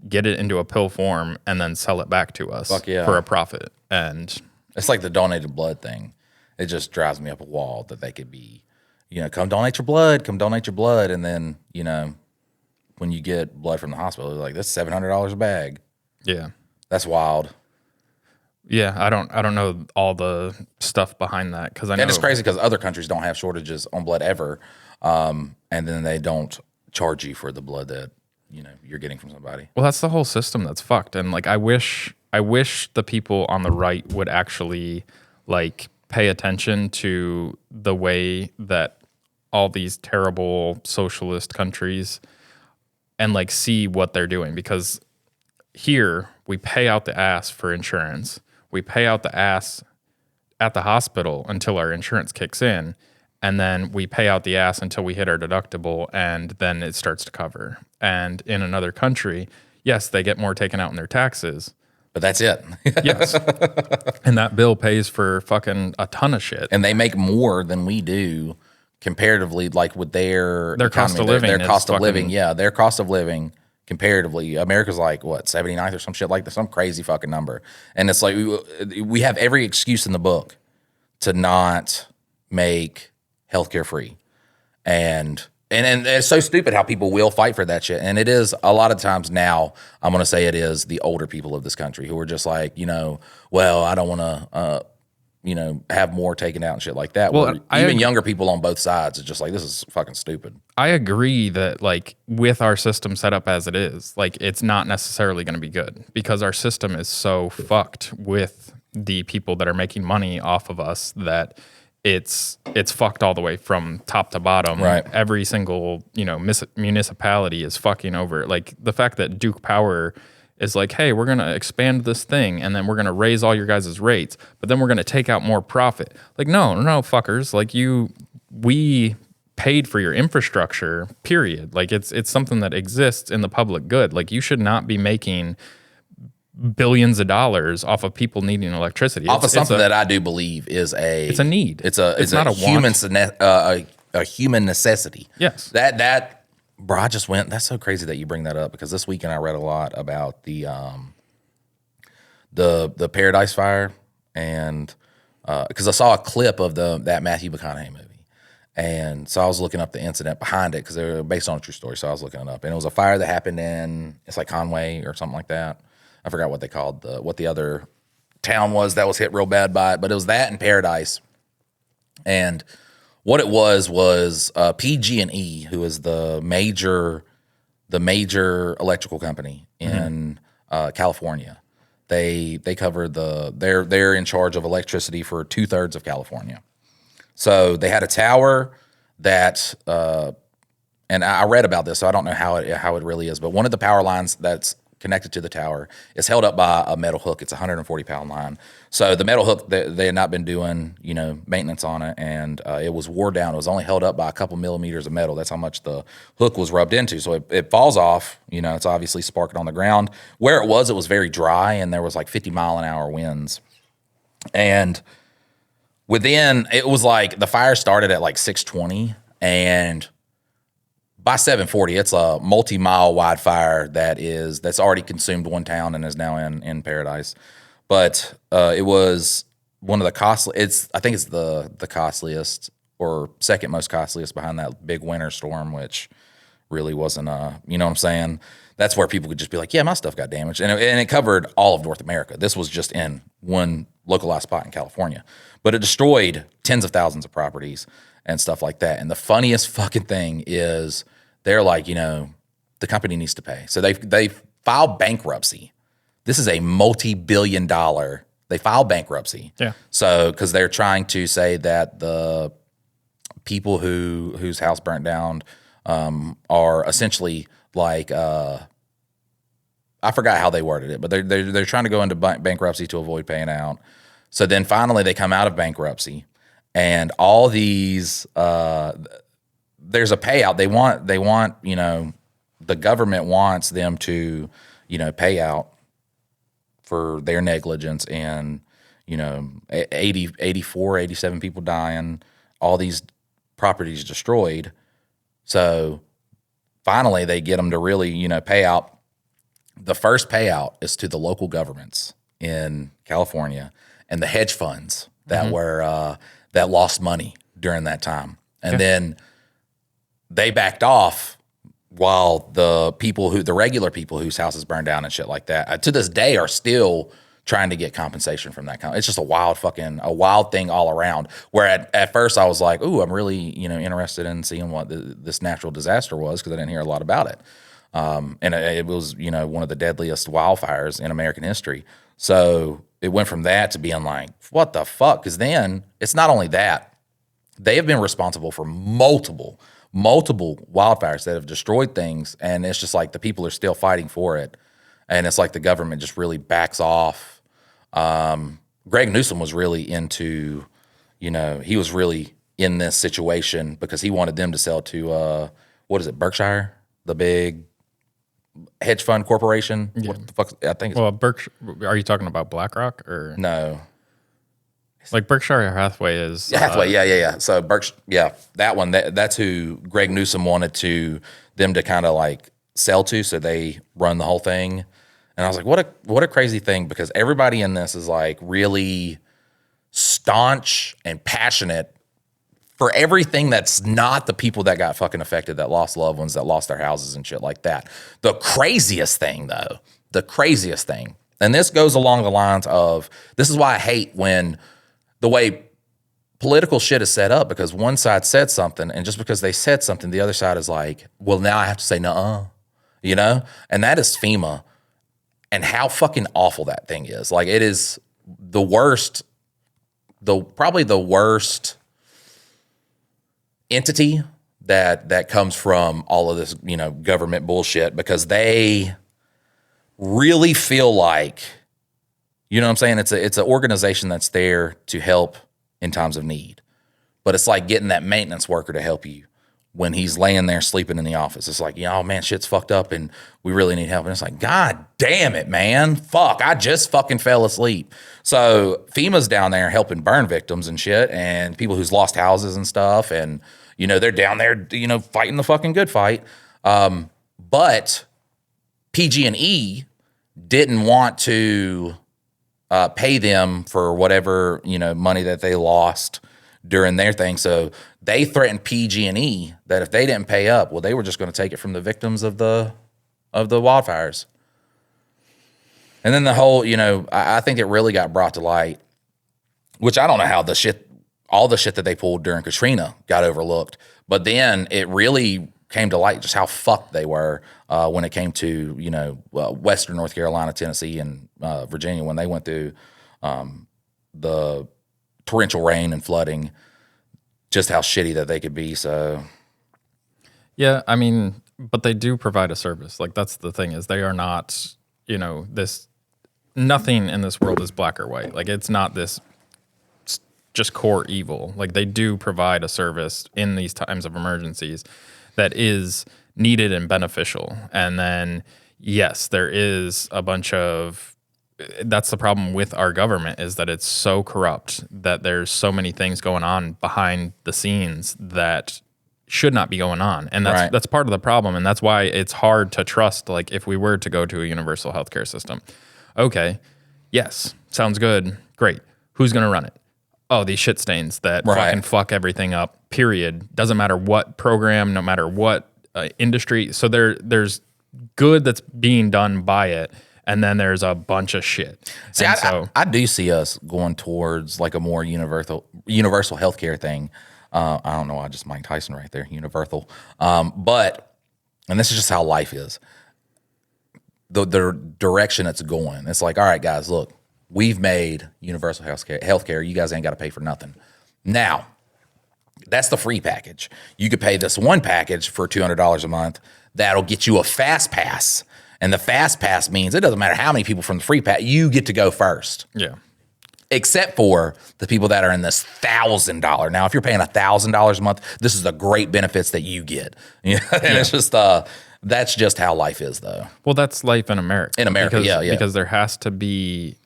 get it into a pill form, and then sell it back to us for a profit. And it's like the donated blood thing. It just drives me up a wall that they could be, come donate your blood, and then, when you get blood from the hospital, they're like, that's $700 a bag. Yeah. That's wild. Yeah, I don't know all the stuff behind that because I know. And it's crazy because other countries don't have shortages on blood ever, and then they don't charge you for the blood that you're getting from somebody. Well, that's the whole system that's fucked. And like, I wish the people on the right would actually like pay attention to the way that all these terrible socialist countries and like see what they're doing, because here we pay out the ass for insurance. We pay out the ass at the hospital until our insurance kicks in, and then we pay out the ass until we hit our deductible, and then it starts to cover. And in another country, yes, they get more taken out in their taxes. But that's it. Yes. And that bill pays for fucking a ton of shit. And they make more than we do comparatively, like with their cost of living. Their cost of living, yeah, their cost of living. Comparatively, America's like, what, 79th or some shit like that, some crazy fucking number. And it's like, we have every excuse in the book to not make healthcare free. And it's so stupid how people will fight for that shit. And it is, a lot of times now, I'm going to say it is the older people of this country who are just like, well, I don't want to, have more taken out and shit like that. Well, even younger people on both sides are just like, this is fucking stupid. I agree that like with our system set up as it is, like it's not necessarily going to be good because our system is so fucked with the people that are making money off of us that it's fucked all the way from top to bottom. Right. Every single, municipality is fucking over. Like the fact that Duke Power is like, hey, we're going to expand this thing and then we're going to raise all your guys' rates, but then we're going to take out more profit. Like, no, fuckers. Like we paid for your infrastructure, period. Like it's something that exists in the public good. Like you should not be making billions of dollars off of people needing electricity. Off of something that I do believe is it's a need. It's not a human, a human necessity. Yes. That bro, I just went. That's so crazy that you bring that up because this weekend I read a lot about the Paradise Fire, and because I saw a clip of that Matthew McConaughey movie, and so I was looking up the incident behind it because they were based on a true story. So I was looking it up, and it was a fire that happened in, it's like Conway or something like that, I forgot what they called what the other town was that was hit real bad by it, but it was that in Paradise. And what it was PG&E, who is the major electrical company in California. They cover they're in charge of electricity for 2/3 of California. So they had a tower that, and I read about this, so I don't know how it really is, but one of the power lines that's connected to the tower is held up by a metal hook. It's a 140-pound line. So the metal hook, they had not been doing, maintenance on it, and it was wore down. It was only held up by a couple millimeters of metal. That's how much the hook was rubbed into. So it falls off. It's obviously sparking on the ground. Where it was very dry, and there was like 50-mile-an-hour winds. And it was like the fire started at like 6:20, and by 7:40, it's a multi-mile wide fire that's already consumed one town and is now in Paradise. But it was one of the costly. I think it's the costliest or second most costliest behind that big winter storm, which really wasn't. You know what I'm saying? That's where people could just be like, yeah, my stuff got damaged, and it covered all of North America. This was just in one localized spot in California, but it destroyed tens of thousands of properties and stuff like that. And the funniest fucking thing is they're like, the company needs to pay. So they filed bankruptcy. This is a multi-billion-dollar. They filed bankruptcy. Yeah. So because they're trying to say that the people whose house burnt down are essentially like I forgot how they worded it, but they're trying to go into bankruptcy to avoid paying out. So then finally they come out of bankruptcy, and all these there's a payout. They want the government wants them to pay out for their negligence, and 87 people dying, all these properties destroyed. So finally they get them to really pay out. The first payout is to the local governments in California and the hedge funds that were that lost money during that time. And then they backed off while the regular people whose houses burned down and shit like that, to this day are still trying to get compensation from that. It's just a wild thing all around. Where at first I was like, ooh, I'm really, interested in seeing what this natural disaster was, because I didn't hear a lot about it. And it was, one of the deadliest wildfires in American history. So it went from that to being like, what the fuck? Because then it's not only that, they have been responsible for multiple wildfires that have destroyed things. And it's just like the people are still fighting for it. And it's like the government just really backs off. Greg Newsom was really into, he was really in this situation because he wanted them to sell to, Berkshire, the big hedge fund corporation. Yeah. What the fuck? I think it's Berkshire. Are you talking about BlackRock or no? Like Berkshire Hathaway is Hathaway. Yeah. So Berkshire, that one. That's who Greg Newsom wanted them to kind of like sell to, so they run the whole thing. And I was like, what a crazy thing, because everybody in this is like really staunch and passionate for everything that's not the people that got fucking affected, that lost loved ones, that lost their houses and shit like that. The craziest thing, and this goes along the lines of, this is why I hate when the way political shit is set up, because one side said something, and just because they said something, the other side is like, well, now I have to say nuh-uh, And that is FEMA, and how fucking awful that thing is. Like, it is the worst, probably the worst entity that comes from all of this, government bullshit, because they really feel like, what I'm saying? It's an organization that's there to help in times of need. But it's like getting that maintenance worker to help you when he's laying there sleeping in the office. It's like, oh man, shit's fucked up and we really need help. And it's like, God damn it, man. Fuck, I just fucking fell asleep. So FEMA's down there helping burn victims and shit, and people who's lost houses and stuff. And, they're down there, fighting the fucking good fight. But PG&E didn't want to pay them for whatever, money that they lost during their thing. So they threatened PG&E that if they didn't pay up, well, they were just going to take it from the victims of the wildfires. And then the whole, I think it really got brought to light, which I don't know how all the shit that they pulled during Katrina got overlooked. But then it really came to light just how fucked they were when it came to, Western North Carolina, Tennessee, and Virginia when they went through the torrential rain and flooding, just how shitty that they could be. So, yeah, I mean, but they do provide a service. Like, that's the thing, is they are not, nothing in this world is black or white. Like, it's not this just core evil. Like, they do provide a service in these times of emergencies that is needed and beneficial. And then, yes, there is a bunch of, that's the problem with our government, is that it's so corrupt that there's so many things going on behind the scenes that should not be going on. And that's part of the problem. And that's why it's hard to trust, like, if we were to go to a universal healthcare system. Okay, yes, sounds good, great. Who's going to run it? Oh, these shit stains that fucking fuck everything up, period. Doesn't matter what program, no matter what industry. So there's good that's being done by it, and then there's a bunch of shit. See, I do see us going towards like a more universal healthcare thing. I don't know, I just Mike Tyson right there, universal. But, and this is just how life is. The direction it's going, it's like, all right, guys, look, we've made universal healthcare. You guys ain't got to pay for nothing. Now, that's the free package. You could pay this one package for $200 a month. That'll get you a fast pass. And the fast pass means it doesn't matter how many people from the free pack, you get to go first. Yeah. Except for the people that are in this $1,000. Now, if you're paying $1,000 a month, this is the great benefits that you get. And it's just, that's just how life is, though. Well, that's life in America. In America, Because there has to be,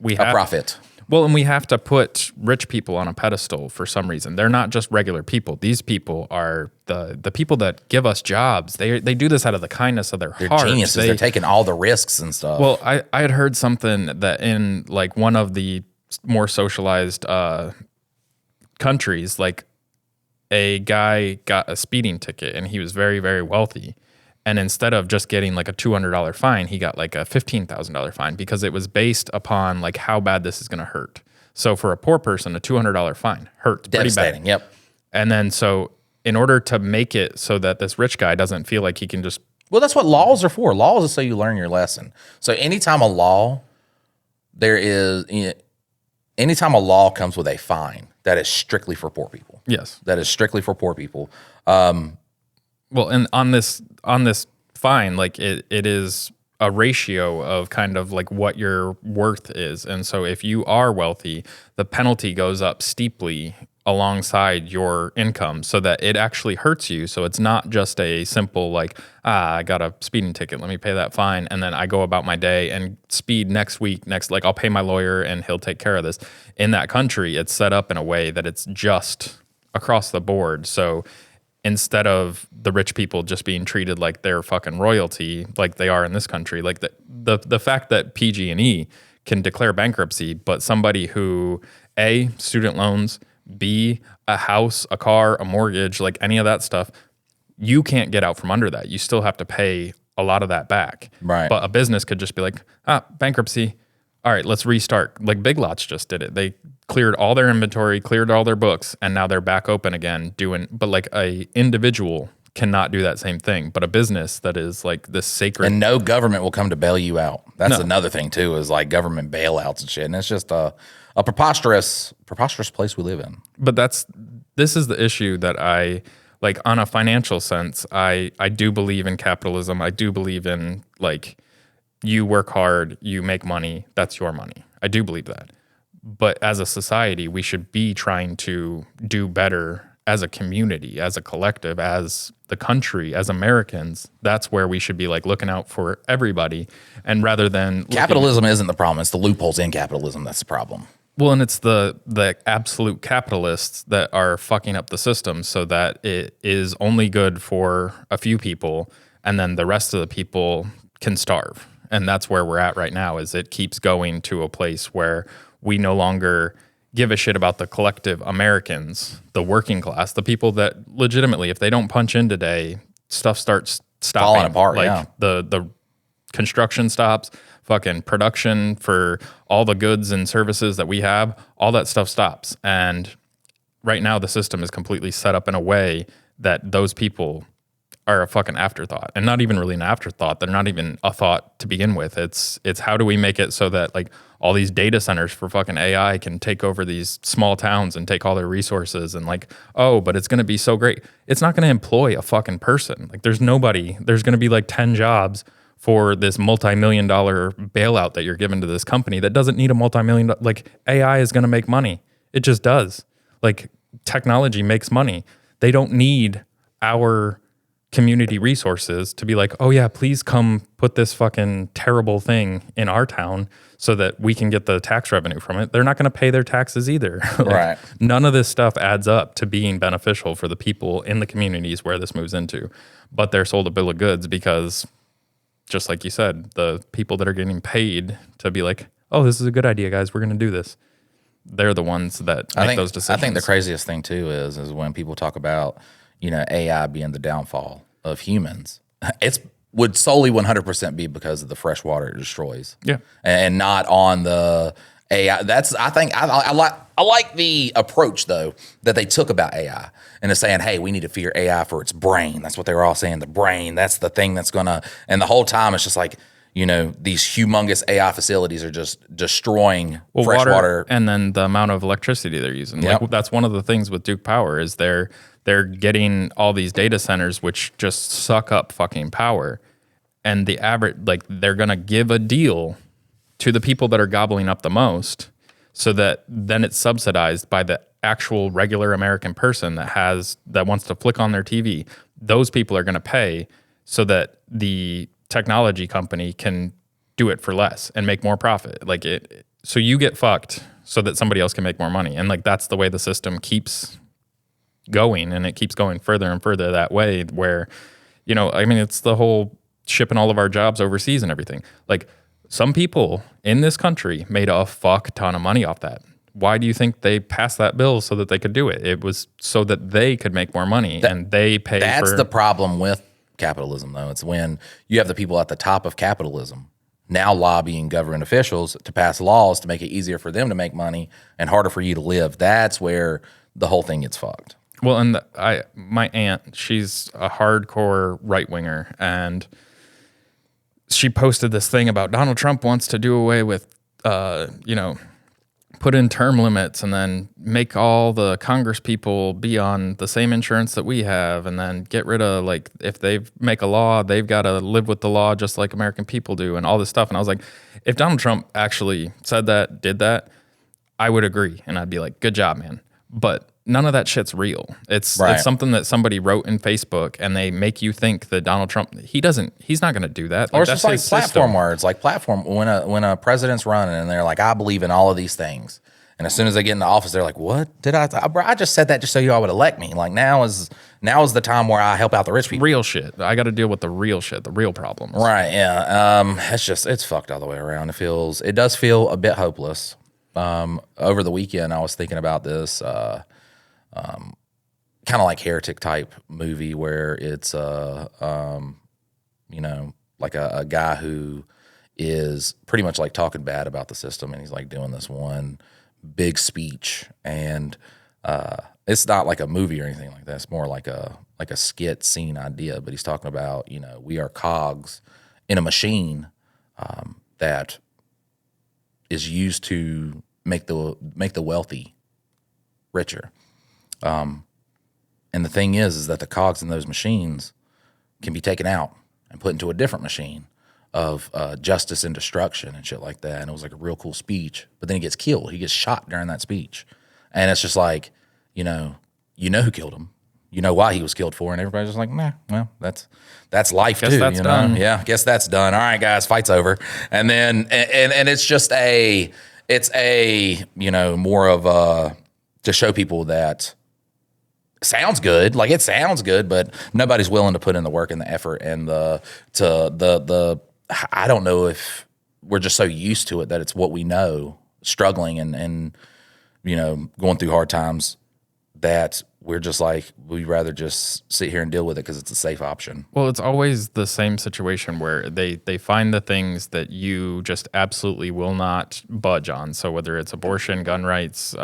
a profit. Well, and we have to put rich people on a pedestal for some reason. They're not just regular people. These people are the people that give us jobs. They do this out of the kindness of their hearts. They're geniuses. They're taking all the risks and stuff. Well, I had heard something that in like one of the more socialized countries, like a guy got a speeding ticket and he was very, very wealthy. And instead of just getting like a $200 fine, he got like a $15,000 fine because it was based upon like how bad this is going to hurt. So for a poor person, a $200 fine hurts pretty bad. Yep. And then so in order to make it so that this rich guy doesn't feel like he can just... Well, that's what laws are for. Laws is so you learn your lesson. So anytime a law comes with a fine, that is strictly for poor people. Yes. That is strictly for poor people. Well, and on this fine, like it is a ratio of kind of like what your worth is. And so if you are wealthy, the penalty goes up steeply alongside your income so that it actually hurts you. So it's not just a simple like, I got a speeding ticket, let me pay that fine. And then I go about my day and speed next week, like I'll pay my lawyer and he'll take care of this. In that country, it's set up in a way that it's just across the board. So instead of the rich people just being treated like they're fucking royalty, like they are in this country, like the fact that PG&E can declare bankruptcy, but somebody who A, student loans, B, a house, a car, a mortgage, like any of that stuff, you can't get out from under that. You still have to pay a lot of that back. Right. But a business could just be like, bankruptcy. All right, let's restart. Like Big Lots just did it. They cleared all their inventory, cleared all their books, and now they're back open again but like a individual cannot do that same thing. But a business that is like this sacred. And no government will come to bail you out. That's another thing too, is like government bailouts and shit. And it's just a preposterous place we live in. But this is the issue that I like on a financial sense. I do believe in capitalism. I do believe in like you work hard, you make money, that's your money. I do believe that. But as a society, we should be trying to do better as a community, as a collective, as the country, as Americans. That's where we should be like looking out for everybody. And rather than capitalism isn't the problem, it's the loopholes in capitalism that's the problem. Well, and it's the absolute capitalists that are fucking up the system so that it is only good for a few people and then the rest of the people can starve. And that's where we're at right now, is it keeps going to a place where we no longer give a shit about the collective Americans, the working class, the people that legitimately, if they don't punch in today, stuff starts stopping. Falling apart, like the construction stops, fucking production for all the goods and services that we have, all that stuff stops. And right now the system is completely set up in a way that those people are a fucking afterthought, and not even really an afterthought. They're not even a thought to begin with. It's how do we make it so that like all these data centers for fucking AI can take over these small towns and take all their resources, and like, oh, but it's going to be so great. It's not going to employ a fucking person. Like there's going to be like 10 jobs for this multi-million-dollar bailout that you're giving to this company that doesn't need a multi-million. Like AI is going to make money. It just does. Like technology makes money. They don't need our community resources to be like, oh yeah, please come put this fucking terrible thing in our town so that we can get the tax revenue from it. They're not going to pay their taxes either. Like, right. None of this stuff adds up to being beneficial for the people in the communities where this moves into. But they're sold a bill of goods because, just like you said, the people that are getting paid to be like, oh, this is a good idea, guys, we're going to do this. They're the ones that make those decisions. I think the craziest thing too is when people talk about, AI being the downfall of humans. It's would solely 100% be because of the fresh water it destroys. Yeah. And not on the AI. I like the approach though that they took about AI and is saying, hey, we need to fear AI for its brain. That's what they were all saying. The brain, that's the thing that's gonna, and the whole time it's just like, these humongous AI facilities are just destroying fresh water. And then the amount of electricity they're using. Yep. Like that's one of the things with Duke Power is they're getting all these data centers which just suck up fucking power. And the average, like they're going to give a deal to the people that are gobbling up the most so that then it's subsidized by the actual regular American person that wants to flick on their TV. Those people are going to pay so that the technology company can do it for less and make more profit. So you get fucked so that somebody else can make more money. And like, that's the way the system keeps going, and it keeps going further and further that way where, it's the whole shipping all of our jobs overseas and everything. Like some people in this country made a fuck ton of money off that. Why do you think they passed that bill so that they could do it? It was so that they could make more money and they pay That's the problem with capitalism, though. It's when you have the people at the top of capitalism now lobbying government officials to pass laws to make it easier for them to make money and harder for you to live. That's where the whole thing gets fucked. Well, and my aunt, she's a hardcore right winger, and she posted this thing about Donald Trump wants to do away with, put in term limits and then make all the Congress people be on the same insurance that we have, and then get rid of, like, if they make a law, they've got to live with the law just like American people do, and all this stuff. And I was like, if Donald Trump actually said that, did that, I would agree, and I'd be like, good job, man. But none of that shit's real. It's something that somebody wrote in Facebook, and they make you think that Donald Trump, he's not going to do that. Or it's just like platform words, like platform. When a president's running and they're like, I believe in all of these things. And as soon as they get in the office, they're like, what did I just said that just so y'all would elect me. Like now is the time where I help out the rich people. Real shit. I got to deal with the real shit, the real problems. Right. Yeah. It's fucked all the way around. It does feel a bit hopeless. Over the weekend, I was thinking about this, kind of like Heretic type movie where it's, like a guy who is pretty much like talking bad about the system, and he's like doing this one big speech, and it's not like a movie or anything like that. It's more like a skit scene idea, but he's talking about, we are cogs in a machine that is used to make the wealthy richer. And the thing is that the cogs in those machines can be taken out and put into a different machine of justice and destruction and shit like that. And it was like a real cool speech. But then he gets killed. He gets shot during that speech. And it's just like, you know who killed him. You know why he was killed for, and everybody's just like, nah, well, that's life too. That's done. Yeah, guess that's done. All right, guys, fight's over. And then and it's just more of a to show people that sounds good. Like it sounds good, but nobody's willing to put in the work and the effort and the I don't know if we're just so used to it that it's what we know, struggling and going through hard times, that we're just like, we'd rather just sit here and deal with it because it's a safe option. Well, it's always the same situation where they find the things that you just absolutely will not budge on. So whether it's abortion, gun rights,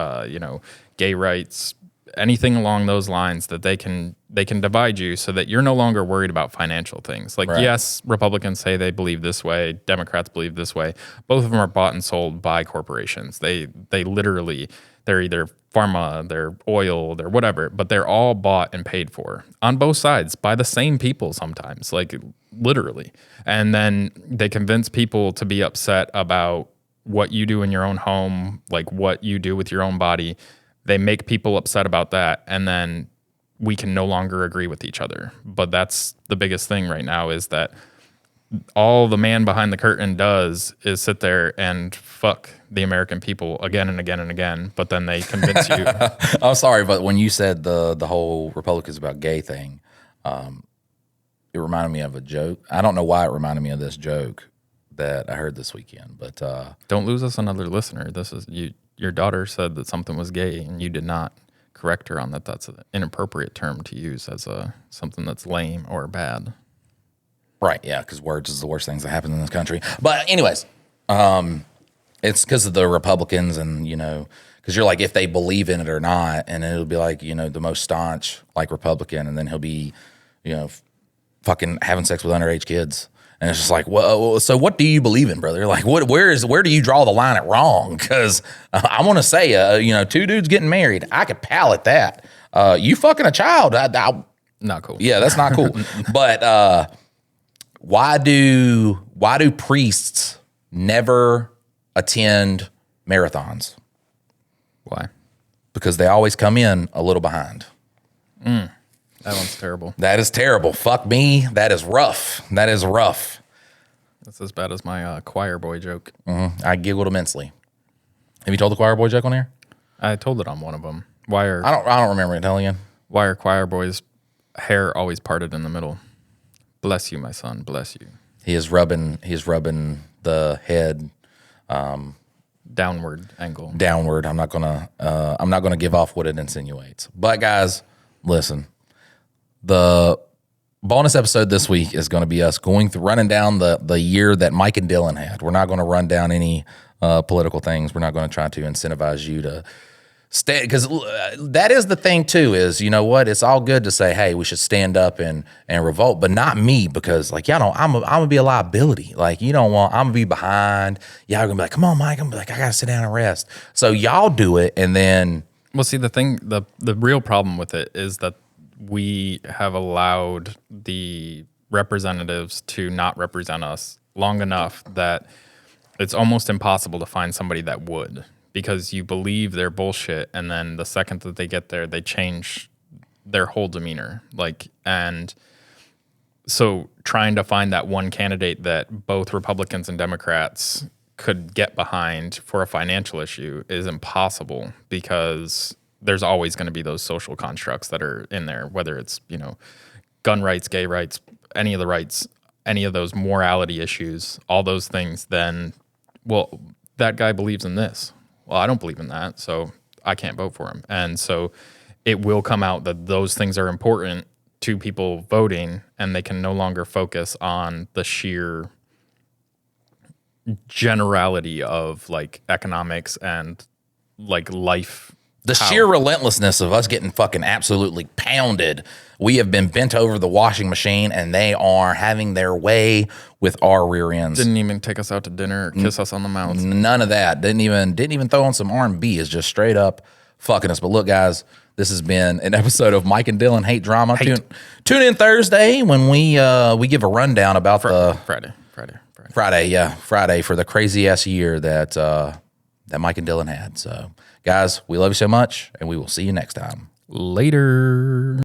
gay rights, anything along those lines, that they can divide you so that you're no longer worried about financial things. Like, yes, Republicans say they believe this way, Democrats believe this way. Both of them are bought and sold by corporations. They literally, they're either pharma, they're oil, they're whatever, but they're all bought and paid for on both sides by the same people sometimes, like literally. And then they convince people to be upset about what you do in your own home, like what you do with your own body. They make people upset about that, and then we can no longer agree with each other. But that's the biggest thing right now, is that all the man behind the curtain does is sit there and fuck the American people again and again and again. But then they convince you. I'm sorry, but when you said the whole Republicans about gay thing, it reminded me of a joke. I don't know why it reminded me of this joke that I heard this weekend, but don't lose us another listener. This is you. Your daughter said that something was gay, and you did not correct her on that. That's an inappropriate term to use as something that's lame or bad. Right, yeah, because words is the worst things that happen in this country. But anyways, it's because of the Republicans, and because you're like, if they believe in it or not, and it'll be like, the most staunch like Republican, and then he'll be, fucking having sex with underage kids. And it's just like, well, so what do you believe in, brother? Like, where do you draw the line at wrong? Because I want to say, two dudes getting married, I could palate that. You fucking a child, not cool. Yeah, that's not cool. But why do priests never attend marathons? Why? Because they always come in a little behind. That one's terrible. That is terrible. Fuck me. That is rough. That is rough. That's as bad as my choir boy joke. Mm-hmm. I giggled immensely. Have you told the choir boy joke on here? I told it on one of them. I don't remember it. Tell again. Why are choir boys' hair always parted in the middle? Bless you, my son. Bless you. He is rubbing the head downward angle. Downward. I'm not gonna give off what it insinuates. But guys, listen. The bonus episode this week is going to be us running down the year that Mike and Dylan had. We're not going to run down any political things. We're not going to try to incentivize you to stay, because that is the thing too, is, it's all good to say, hey, we should stand up and revolt, but not me, because like, y'all know, I'm gonna be a liability. Like, I'm gonna be behind. Y'all are gonna be like, come on, Mike. I'm gonna be like, I gotta sit down and rest. So y'all do it, and then. Well, see, the real problem with it is that we have allowed the representatives to not represent us long enough that it's almost impossible to find somebody that would, because you believe their bullshit, and then the second that they get there, they change their whole demeanor. And so trying to find that one candidate that both Republicans and Democrats could get behind for a financial issue is impossible, because there's always going to be those social constructs that are in there, whether it's, gun rights, gay rights, any of the rights, any of those morality issues, all those things. Then, well, that guy believes in this. Well, I don't believe in that, so I can't vote for him. And so it will come out that those things are important to people voting, and they can no longer focus on the sheer generality of like economics and like life. The sheer relentlessness of us getting fucking absolutely pounded. We have been bent over the washing machine, and they are having their way with our rear ends. Didn't even take us out to dinner or kiss us on the mouth. None of that. Didn't even throw on some R&B. Is just straight up fucking us. But look, guys, this has been an episode of Mike and Dylan Hate Drama. Tune in Thursday when we give a rundown about Friday for the crazy ass year that Mike and Dylan had. So. Guys, we love you so much, and we will see you next time. Later.